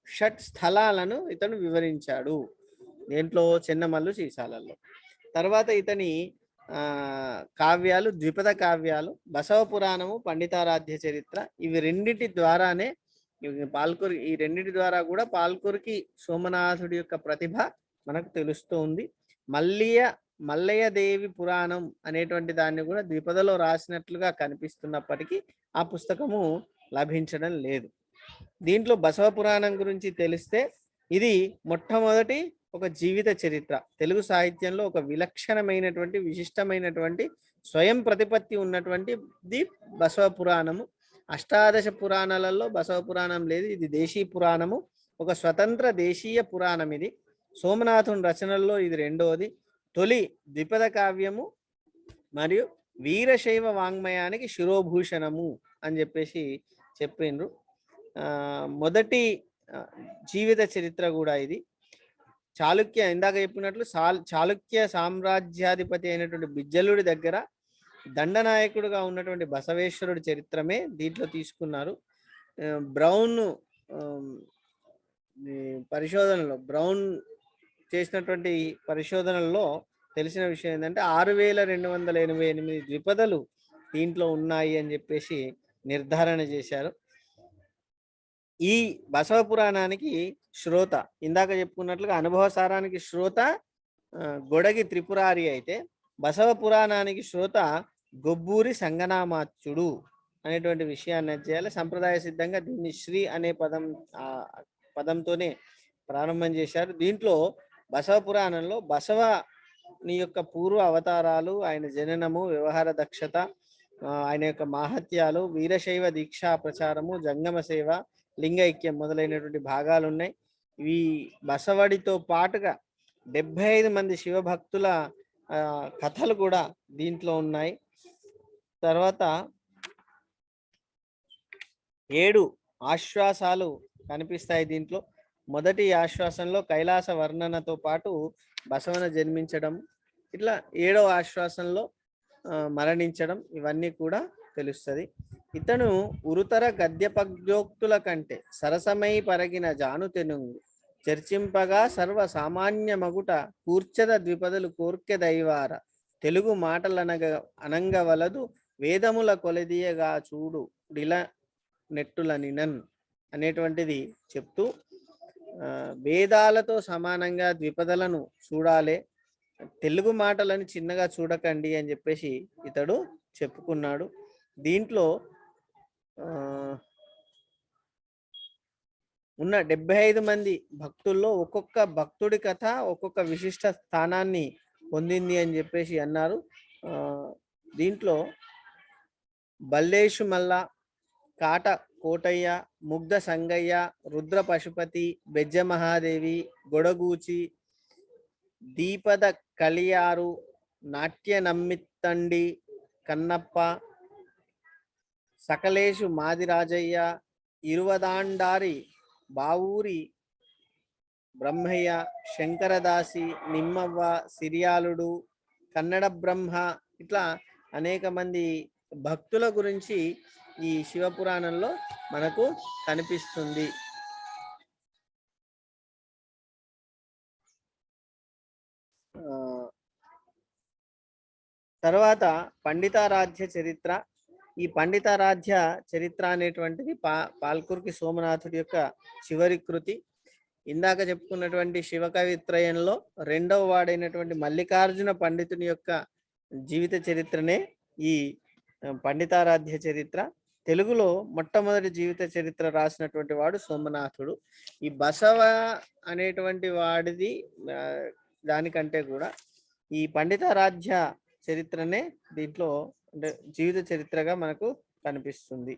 షట్ స్థలాలను ఇతను వివరించాడు దేంట్లో, చిన్నమల్లు సీసాలలో. తర్వాత ఇతని కావ్యాలు ద్విపద కావ్యాలు బసవ పురాణము, పండితారాధ్య చరిత్ర, ఇవి రెండింటి ద్వారానే పాల్కురి, ఈ రెండింటి ద్వారా కూడా పాల్కురికి సోమనాథుడి యొక్క ప్రతిభ మనకు తెలుస్తూ ఉంది. మల్లయ్య దేవి పురాణం అనేటువంటి దాన్ని కూడా ద్విపదలో రాసినట్లుగా కనిపిస్తున్నప్పటికీ ఆ పుస్తకము లభించడం లేదు. దీంట్లో బసవ పురాణం గురించి తెలిస్తే ఇది మొట్టమొదటి ఒక జీవిత చరిత్ర. తెలుగు సాహిత్యంలో ఒక విలక్షణమైనటువంటి విశిష్టమైనటువంటి స్వయం ప్రతిపత్తి ఉన్నటువంటి బసవ పురాణము. అష్టాదశ పురాణాలలో బసవ పురాణం లేదు, ఇది దేశీ పురాణము, ఒక స్వతంత్ర దేశీయ పురాణం. ఇది సోమనాథుని రచనల్లో ఇది రెండవది. తొలి ద్విపద కావ్యము మరియు వీరశైవ వాంగ్మయానికి శిరోభూషణము అని చెప్పేసి చెప్పిండ్రు. మొదటి జీవిత చరిత్ర కూడా ఇది. చాళుక్య, ఇందాక చెప్పినట్లు చాళుక్య సామ్రాజ్యాధిపతి అయినటువంటి బిజ్జలుడి దగ్గర దండనాయకుడుగా ఉన్నటువంటి బసవేశ్వరుడి చరిత్రమే దీంట్లో తీసుకున్నారు. బ్రౌన్ పరిశోధనలో, బ్రౌన్ చేసినటువంటి పరిశోధనల్లో తెలిసిన విషయం ఏంటంటే 6288 ద్విపదలు దీంట్లో ఉన్నాయి అని చెప్పేసి నిర్ధారణ చేశారు. ఈ బసవ పురాణానికి శ్రోత, ఇందాక చెప్పుకున్నట్లుగా అనుభవ సారానికి శ్రోత గొడగి త్రిపురారి అయితే బసవ పురాణానికి శ్రోత గొబ్బూరి సంగనామాత్యుడు అనేటువంటి విషయాన్ని చేయాలి. సంప్రదాయ సిద్ధంగా దీన్ని శ్రీ అనే పదంతోనే ప్రారంభం చేశారు. దీంట్లో బసవ పురాణంలో బసవని యొక్క పూర్వ అవతారాలు, ఆయన జననము, వ్యవహార దక్షత, ఆయన యొక్క మాహత్యాలు, వీరశైవ దీక్షా ప్రచారము, జంగమ సేవ, లింగైక్యం మొదలైనటువంటి భాగాలు ఉన్నాయి. ఈ బసవడితో పాటుగా 75 మంది శివభక్తుల కథలు కూడా దీంట్లో ఉన్నాయి. తర్వాత 7 ఆశ్వాసాలు కనిపిస్తాయి దీంట్లో. మొదటి ఆశ్వాసంలో కైలాస వర్ణనతో పాటు బసవన జన్మించడం, ఇట్లా 7వ ఆశ్వాసంలో మరణించడం, ఇవన్నీ కూడా తెలుస్తుంది. ఇతను ఉరుతర గద్యపద్యోక్తుల కంటే సరసమై పరగిన జాను తెనుంగు చర్చింపగా సర్వ సామాన్య మగుట కూర్చద ద్విపదలు కోర్కె దైవార తెలుగు మాటలనగ అనంగవలదు వేదముల కొలదీయగా చూడు డిల నెట్టులనినన్ అనేటువంటిది చెప్తూ వేదాలతో సమానంగా ద్విపదలను చూడాలి, తెలుగు మాటలని చిన్నగా చూడకండి అని చెప్పేసి ఇతడు చెప్పుకున్నాడు. దీంట్లో ఉన్న 75 మంది భక్తుల్లో ఒక్కొక్క భక్తుడి కథ ఒక్కొక్క విశిష్ట స్థానాన్ని పొందింది అని చెప్పేసి అన్నారు. దీంట్లో బల్లేషు మల్ల, కాట కోటయ్య, ముగ్ధ సంగయ్య, రుద్ర పశుపతి, బెజ్జ మహాదేవి, గొడగూచి, దీపద కలియారు, నాట్య నమ్మిత్తండి కన్నప్ప, సకలేషు మాదిరాజయ్య, ఇరువదాండారి బావూరి బ్రహ్మయ్య, శంకరదాసి, నిమ్మవ్వ, సిరియాలుడు, కన్నడ బ్రహ్మ, ఇట్లా అనేక మంది భక్తుల గురించి ఈ శివపురాణంలో మనకు కనిపిస్తుంది. తర్వాత పండితారాధ్య చరిత్ర. ఈ పండితారాధ్య చరిత్ర అనేటువంటిది పాల్కురికి సోమనాథుడి యొక్క చివరి కృతి. ఇందాక చెప్పుకున్నటువంటి శివ కవిత్రయంలో రెండవ వాడైనటువంటి మల్లికార్జున పండితుని యొక్క జీవిత చరిత్రనే ఈ పండితారాధ్య చరిత్ర. తెలుగులో మొట్టమొదటి జీవిత చరిత్ర రాసినటువంటి వాడు సోమనాథుడు. ఈ బసవ అనేటువంటి వాడిది దానికంటే కూడా ఈ పండితారాధ్య చరిత్రనే దీంట్లో అంటే జీవిత చరిత్రగా మనకు కనిపిస్తుంది.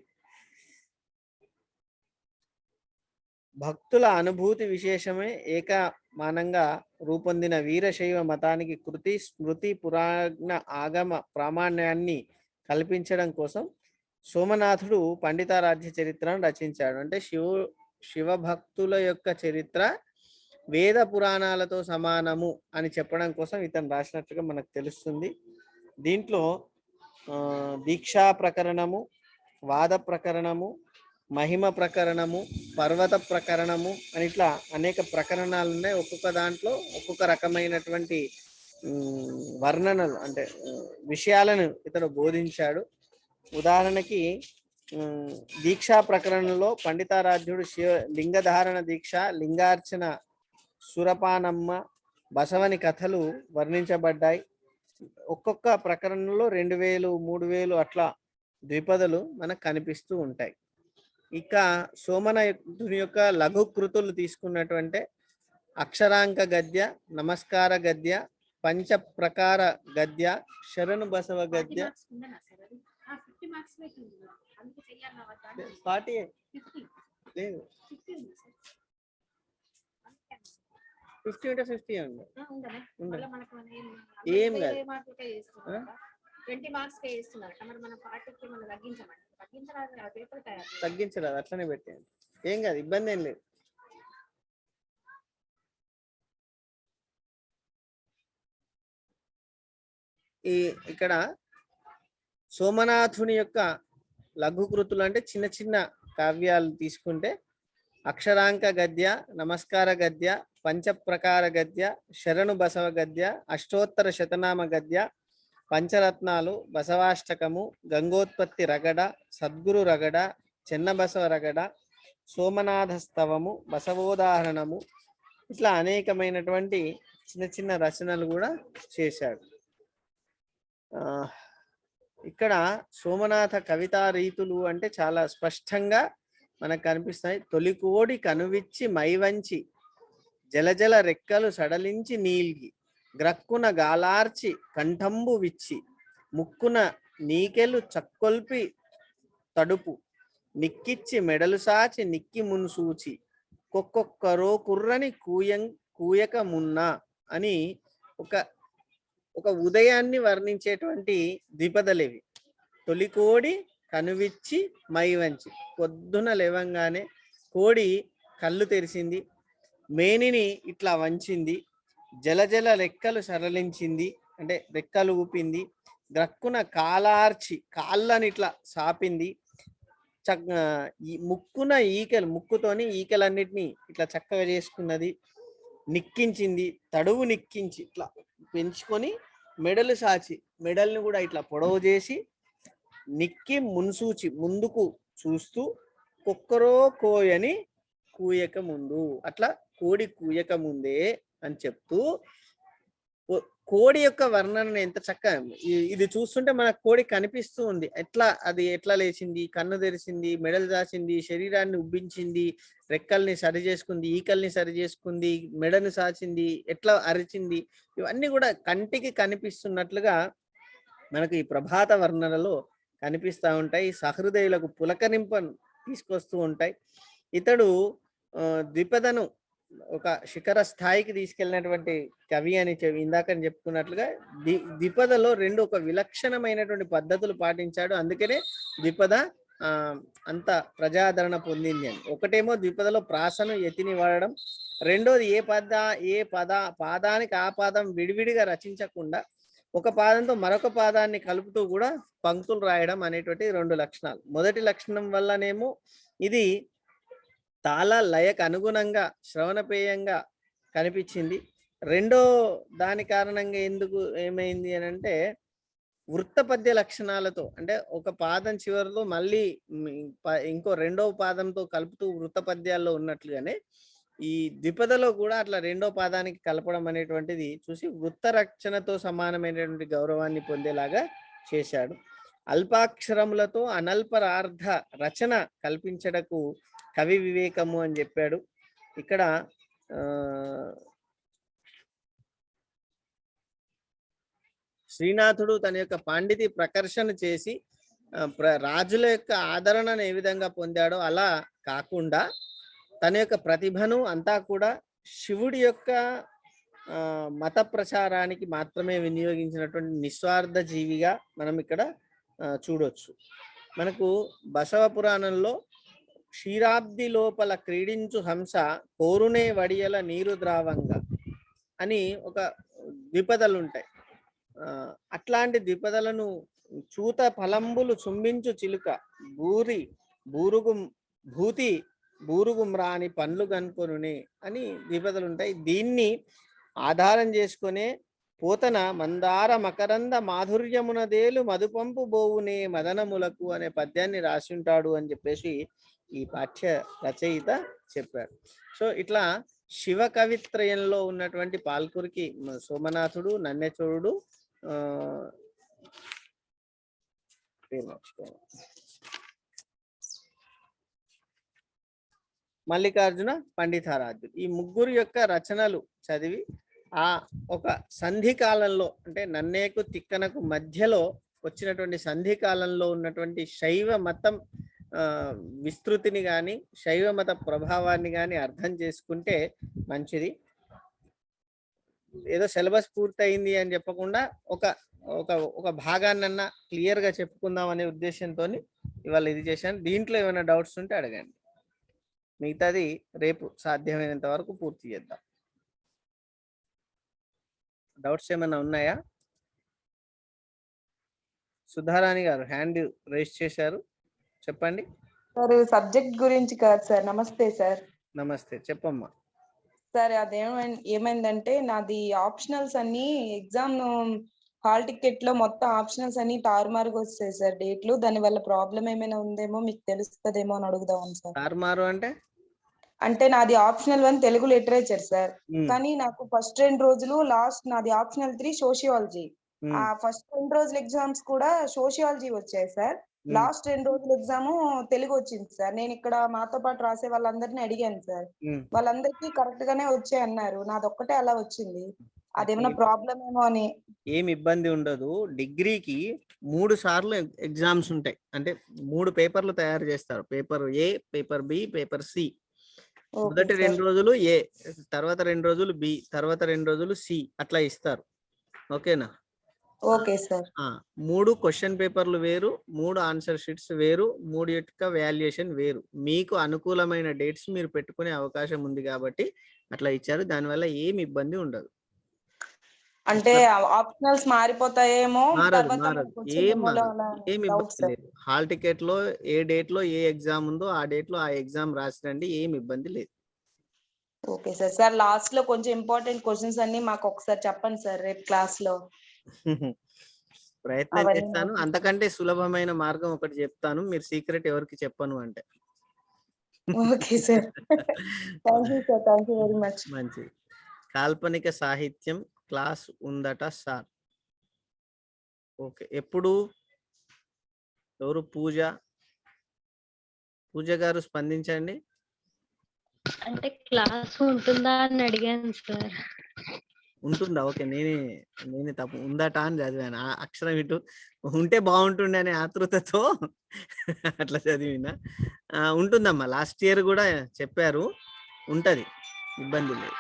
భక్తుల అనుభూతి విశేషమే ఏకమానంగా రూపొందిన వీరశైవ మతానికి కృతి, స్మృతి, పురాణ, ఆగమ ప్రామాణ్యాన్ని కల్పించడం కోసం సోమనాథుడు పండితారాధ్య చరిత్రను రచించాడు. అంటే శివభక్తుల యొక్క చరిత్ర వేద పురాణాలతో సమానము అని చెప్పడం కోసం ఇతను రాసినట్టుగా మనకు తెలుస్తుంది. దీంట్లో దీక్షా ప్రకరణము, వాద ప్రకరణము, మహిమ ప్రకరణము, పర్వత ప్రకరణము అని ఇట్లా అనేక ప్రకరణాలు ఉన్నాయి. ఒక్కొక్క దాంట్లో ఒక్కొక్క రకమైనటువంటి వర్ణనలు అంటే విషయాలను ఇతడు బోధించాడు. ఉదాహరణకి దీక్షా ప్రకరణలో పండితారాధ్యుడు లింగధారణ దీక్ష, లింగార్చన, సురపానమ్మ, బసవని కథలు వర్ణించబడ్డాయి. ఒక్కొక్క ప్రకరణలో 2000, 3000 అట్లా ద్విపదలు మనకు కనిపిస్తూ ఉంటాయి. ఇక సోమనాథుని యొక్క లఘుకృతులు తీసుకున్నటువంటి అక్షరాంక గద్య, నమస్కార గద్య, పంచ ప్రకార గద్య, శరణు బసవ గద్య, 40 లేదు 50 ఉంటే 50 ఉంది. ఏం కాదు 20 మార్క్స్ కే ఇస్తున్నారు. మరి మన పార్టీకి మనం తగ్గించరాదు, అట్లనే పెట్టండి, ఏం కాదు, ఇబ్బంది ఏం లేదు. ఇక్కడ సోమనాథుని యొక్క లఘుకృతులు అంటే చిన్న చిన్న కావ్యాలు తీసుకుంటే అక్షరాంక గద్య, నమస్కార గద్య, పంచప్రకార గద్య, శరణు బసవ గద్య, అష్టోత్తర శతనామ గద్య, పంచరత్నాలు, బసవాష్టకము, గంగోత్పత్తి రగడ, సద్గురు రగడ, చెన్నబసవ రగడ, సోమనాథస్తవము, బసవోదాహరణము, ఇట్లా అనేకమైనటువంటి చిన్న చిన్న రచనలు కూడా చేశాడు. ఇక్కడ సోమనాథ కవితా రీతులు అంటే చాలా స్పష్టంగా మనకు కనిపిస్తాయి. తొలికోడి కనువిచ్చి మైవంచి, జలజల రెక్కలు సడలించి నీల్గి, గ్రక్కున గాలార్చి కంఠంబు విచ్చి, ముక్కున నీకెలు చక్కొల్పి తడుపు, నిక్కిచ్చి మెడలు సాచి నిక్కి మున్సూచి, కొక్కొక్కరో కుర్రని కూయక మున్నా అని ఒక ఉదయాన్ని వర్ణించేటువంటి ద్విపదలేవి. తొలికోడి కనువిచ్చి మైవంచి, పొద్దున లేవంగానే కోడి కళ్ళు తెరిచింది, మేనిని ఇట్లా వంచింది, జలజల రెక్కలు సరళించింది అంటే రెక్కలు ఊపింది, గ్రక్కున కాలార్చి కాళ్ళని ఇట్లా సాపింది, ఈ ముక్కున ఈకలు, ముక్కుతోని ఈకలన్నిటినీ ఇట్లా చక్కగా చేసుకున్నది, నిక్కించింది, తడువు నిక్కించి ఇట్లా పెంచుకొని మెడలు సాచి మెడల్ని కూడా ఇట్లా పొడవు చేసి నిక్కి మున్సూచి ముందుకు చూస్తూ కుక్కరో కోయని కూయక ముందు, అట్లా కోడి కూయక ముందే అని చెప్తూ కోడి యొక్క వర్ణన ఎంత చక్కగా ఇది చూస్తుంటే మనకు కోడి కనిపిస్తూ ఉంది. అది ఎట్లా లేచింది, కన్ను తెరిచింది, మెడలు దాచింది, శరీరాన్ని ఉబ్బించింది, రెక్కల్ని సరి చేసుకుంది, ఈకల్ని సరి చేసుకుంది, మెడను సాచింది, ఎట్లా అరిచింది, ఇవన్నీ కూడా కంటికి కనిపిస్తున్నట్లుగా మనకు ఈ ప్రభాత వర్ణనలో కనిపిస్తూ ఉంటాయి. సహృదయులకు పులకరింపను తీసుకొస్తూ ఉంటాయి. ఇతడు ద్విపదను ఒక శిఖర స్థాయికి తీసుకెళ్ళినటువంటి కవి అని ఇందాక చెప్పుకున్నట్లుగా ద్విపదలో రెండు ఒక విలక్షణమైనటువంటి పద్ధతులు పాటించాడు. అందుకనే ద్విపద అంత ప్రజాదరణ పొందింది అని. ఒకటేమో ద్విపదలో ప్రాసను యతిని వాడడం, రెండోది ఏ పాదానికి ఆ పాదం విడివిడిగా రచించకుండా ఒక పాదంతో మరొక పాదాన్ని కలుపుతూ కూడా పంక్తులు రాయడం అనేటువంటి రెండు లక్షణాలు. మొదటి లక్షణం వల్లనేమో ఇది తాళ లయకు అనుగుణంగా శ్రవణపేయంగా కనిపించింది. రెండో దాని కారణంగా ఎందుకు ఏమైంది అని అంటే వృత్తపద్య లక్షణాలతో, అంటే ఒక పాదం చివరిలో మళ్ళీ ఇంకో రెండవ పాదంతో కలుపుతూ వృత్తపద్యాల్లో ఉన్నట్లుగానే ఈ ద్విపదలో కూడా అట్లా రెండో పాదానికి కలపడం అనేటువంటిది చూసి వృత్త రక్షణతో సమానమైనటువంటి గౌరవాన్ని పొందేలాగా చేశాడు. అల్పాక్షరములతో అనల్పరార్థ రచన కల్పించడకు కవి వివేకము అని చెప్పాడు. ఇక్కడ శ్రీనాథుడు తన యొక్క పాండితి ప్రకర్షణ చేసి రాజుల యొక్క ఆదరణను ఏ విధంగా పొందాడో అలా కాకుండా తన యొక్క ప్రతిభను అంతా కూడా శివుడి యొక్క మత ప్రచారానికి మాత్రమే వినియోగించినటువంటి నిస్వార్థ జీవిగా మనం ఇక్కడ చూడొచ్చు. మనకు బసవ పురాణంలో క్షీరాబ్ది లోపల క్రీడించు హంస కోరునే వడియల నీరు ద్రావంగా అని ఒక ద్విపదలు ఉంటాయి. అట్లాంటి ద్విపదలను చూత ఫలంబులు చుంబించు చిలుక బూరుగు మ్రాని పండ్లు కనుకొనునే అని ద్విపదలు ఉంటాయి. దీన్ని ఆధారం చేసుకునే పోతన మందార మకరంద మాధుర్యమునదేలు మధుపంపు బోవునే మదనములకు అనే పద్యాన్ని రాసి ఉంటాడు అని చెప్పేసి ఈ పాఠ్య రచయిత చెప్పాడు. సో ఇట్లా శివ కవిత్రయంలో ఉన్నటువంటి పాల్కురికి సోమనాథుడు, నన్నెచోడుడు, మల్లికార్జున పండితారాధ్యుడు ఈ ముగ్గురు యొక్క రచనలు చదివి ఆ ఒక సంధి కాలంలో, అంటే నన్నేకు తిక్కనకు మధ్యలో వచ్చినటువంటి సంధి కాలంలో ఉన్నటువంటి శైవ మతం విస్తృతిని కానీ శైవ మత ప్రభావాన్ని కానీ అర్థం చేసుకుంటే మంచిది. ఏదో సిలబస్ పూర్తయింది అని చెప్పకుండా ఒక ఒక ఒక భాగాన్నన్నా క్లియర్గా చెప్పుకుందాం అనే ఉద్దేశంతో ఇవాళ ఇది చేశాను. దీంట్లో ఏమైనా డౌట్స్ ఉంటే అడగండి, మిగతాది రేపు సాధ్యమైనంత వరకు పూర్తి చేద్దాం. డౌట్స్ ఏమైనా ఉన్నాయా? సుధారాణి గారు హ్యాండ్ రేస్ చేశారు, చెప్పండి. సార్ సబ్జెక్ట్ గురించి కాదు సార్. నమస్తే సార్. నమస్తే, చెప్పమ్మా. సార్ ఏమైందంటే నాది ఆప్షనల్స్ అన్ని ఎగ్జామ్ హాల్ టికెట్ లో మొత్తం ఆప్షనల్స్ అన్ని తారుమారుగా వస్తాయి సార్ డేట్లు. దాని వల్ల ప్రాబ్లం ఏమైనా ఉందేమో మీకు తెలుస్తుందేమో అని అడుగుదాం సార్. తారుమారు అంటే నాది ఆప్షనల్ 1 తెలుగు లిటరేచర్ సార్. కానీ నాకు ఫస్ట్ 2 రోజులు, లాస్ట్ నాది ఆప్షనల్ 3 సోషియాలజీ. ఆ ఫస్ట్ 2 రోజుల ఎగ్జామ్స్ కూడా సోషియాలజీ వచ్చాయి సార్. లాస్ట్ 2 రోజుల ఎగ్జామ్ తెలుగు వచ్చింది సార్. నేను ఇక్కడ మాతో పాటు రాసే వాళ్ళందరినీ అడిగాను సార్. వాళ్ళందరికీ కరెక్ట్ గానే వచ్చాయి అన్నారు. నాదొక్కటే అలా వచ్చింది. అదేమైనా ప్రాబ్లం ఏమో అని. ఏమి ఇబ్బంది ఉండదు. డిగ్రీకి 3 సార్లు ఎగ్జామ్స్ ఉంటాయి. అంటే 3 పేపర్లు తయారు చేస్తారు. పేపర్ ఏ, పేపర్ బి, పేపర్ సి. మొదటి 2 రోజులు ఏ, తర్వాత 2 రోజులు బి, తర్వాత 2 రోజులు సి, అట్లా ఇస్తారు. ఓకేనా? Okay sir. 3 క్వశ్చన్ పేపర్లు వేరు, 3 ఆన్సర్ షీట్స్ వేరు, 3 యొక్క వాల్యుయేషన్ వేరు. మీకు అనుకూలమైన డేట్స్ మీరు పెట్టుకునే అవకాశం ఉంది కాబట్టి అట్లా ఇచ్చారు. దానివల్ల ఏమి ఇబ్బంది ఉండదు. అంటే ఆప్షనల్స్ మారిపోతాయేమో మారదు తర్వాత మారదు మనకు వచ్చే ఏం మెమోలో మారదు అలా ఏం డౌట్ ఇబ్బంది సార్. లేదు. హాల్ టికెట్ లో ఏ డేట్ లో ఏ ఎగ్జామ్ ఉందో ఆ డేట్ లో ఆ ఎగ్జామ్ రాసిరండి, ఏం ఇబ్బంది లేదు. Okay sir. సార్ లాస్ట్ లో కొంచెం ఇంపార్టెంట్ క్వశ్చన్స్ అన్ని మాకు ఒకసారి చెప్పండి సార్ రేపు క్లాస్ లో. ప్రయత్నం అవన్నీ చేస్తాను. note అంతకంటే సులభమైన మార్గం ఒకటి చెప్తాను, మీరు సీక్రెట్ ఎవరికి చెప్పను అంటే. Okay sir. Thank you sir. Thank you very much. మంచిది. కాల్పనిక సాహిత్యం క్లాస్ ఉందట సార్. ఓకే, ఎప్పుడు? ఎవరు? పూజ. పూజ గారు స్పందించండి. అంటే క్లాస్ ఉంటుందా అని అడిగాను సార్. ఉంటుందా? ఓకే, నేనే తప్పు ఉందట అని చదివాను. ఆ అక్షరం ఇటు ఉంటే బాగుంటుండే అనే ఆతృతతో అట్లా చదివినా. ఉంటుందమ్మా, లాస్ట్ ఇయర్ కూడా చెప్పారు, ఉంటది, ఇబ్బంది లేదు.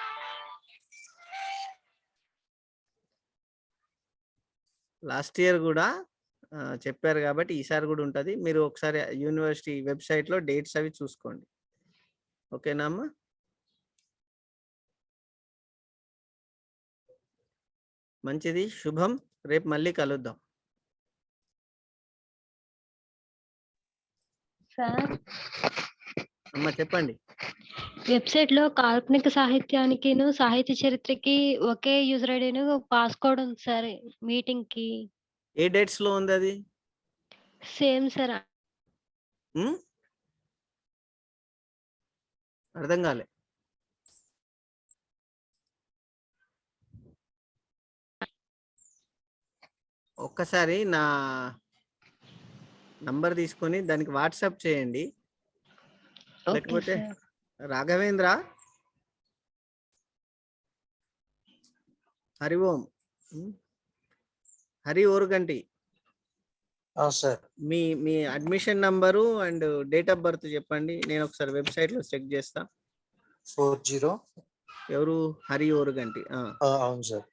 లాస్ట్ ఇయర్ కూడా చెప్పారు కాబట్టి ఈసారి కూడా ఉంటుంది. మీరు ఒకసారి యూనివర్సిటీ వెబ్సైట్లో డేట్స్ అవి చూసుకోండి. ఓకేనా అమ్మా? మంచిది, శుభం. రేపు మళ్ళీ కలుద్దాం. సార్ అమ్మా చెప్పండి. వెబ్సైట్ లో కాల్పనిక సాహిత్యానికి సాహిత్య చరిత్రకి ఒకే యూజర్ ఐడిను పాస్కోడ్ ఉంది సార్. మీటింగ్ కి ఏ డేట్స్ లో ఉంది అది? Same sir. ఉమ్? అర్థం కాలే. ఒక్కసారి నా నంబర్ తీసుకొని దానికి వాట్సాప్ చేయండి. ఓకే లేకపోతే సార్. రాఘవేంద్ర, హరి ఓం, హరి ఓరుగంటి, సార్ మీ మీ admission number and date of birth చెప్పండి. నేను ఒకసారి వెబ్సైట్ లో చెక్ చేస్తా. 40. ఎవరు? హరి ఓరుగంటి. అవును sir.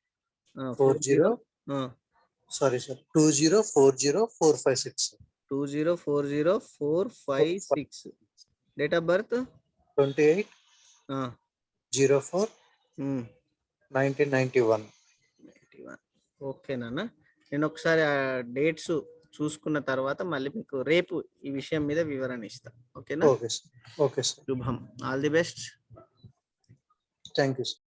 40. Sorry sir, 20404566. 20404566. Date of birth 28/04/1991. Okay నాన్న, నేను ఒకసారి ఆ డేట్స్ చూసుకున్న తర్వాత మళ్ళీ మీకు రేపు ఈ విషయం మీద వివరణ ఇస్తా. ఓకేనా? Okay sir. Okay sir. శుభం. All the best. Thank you sir.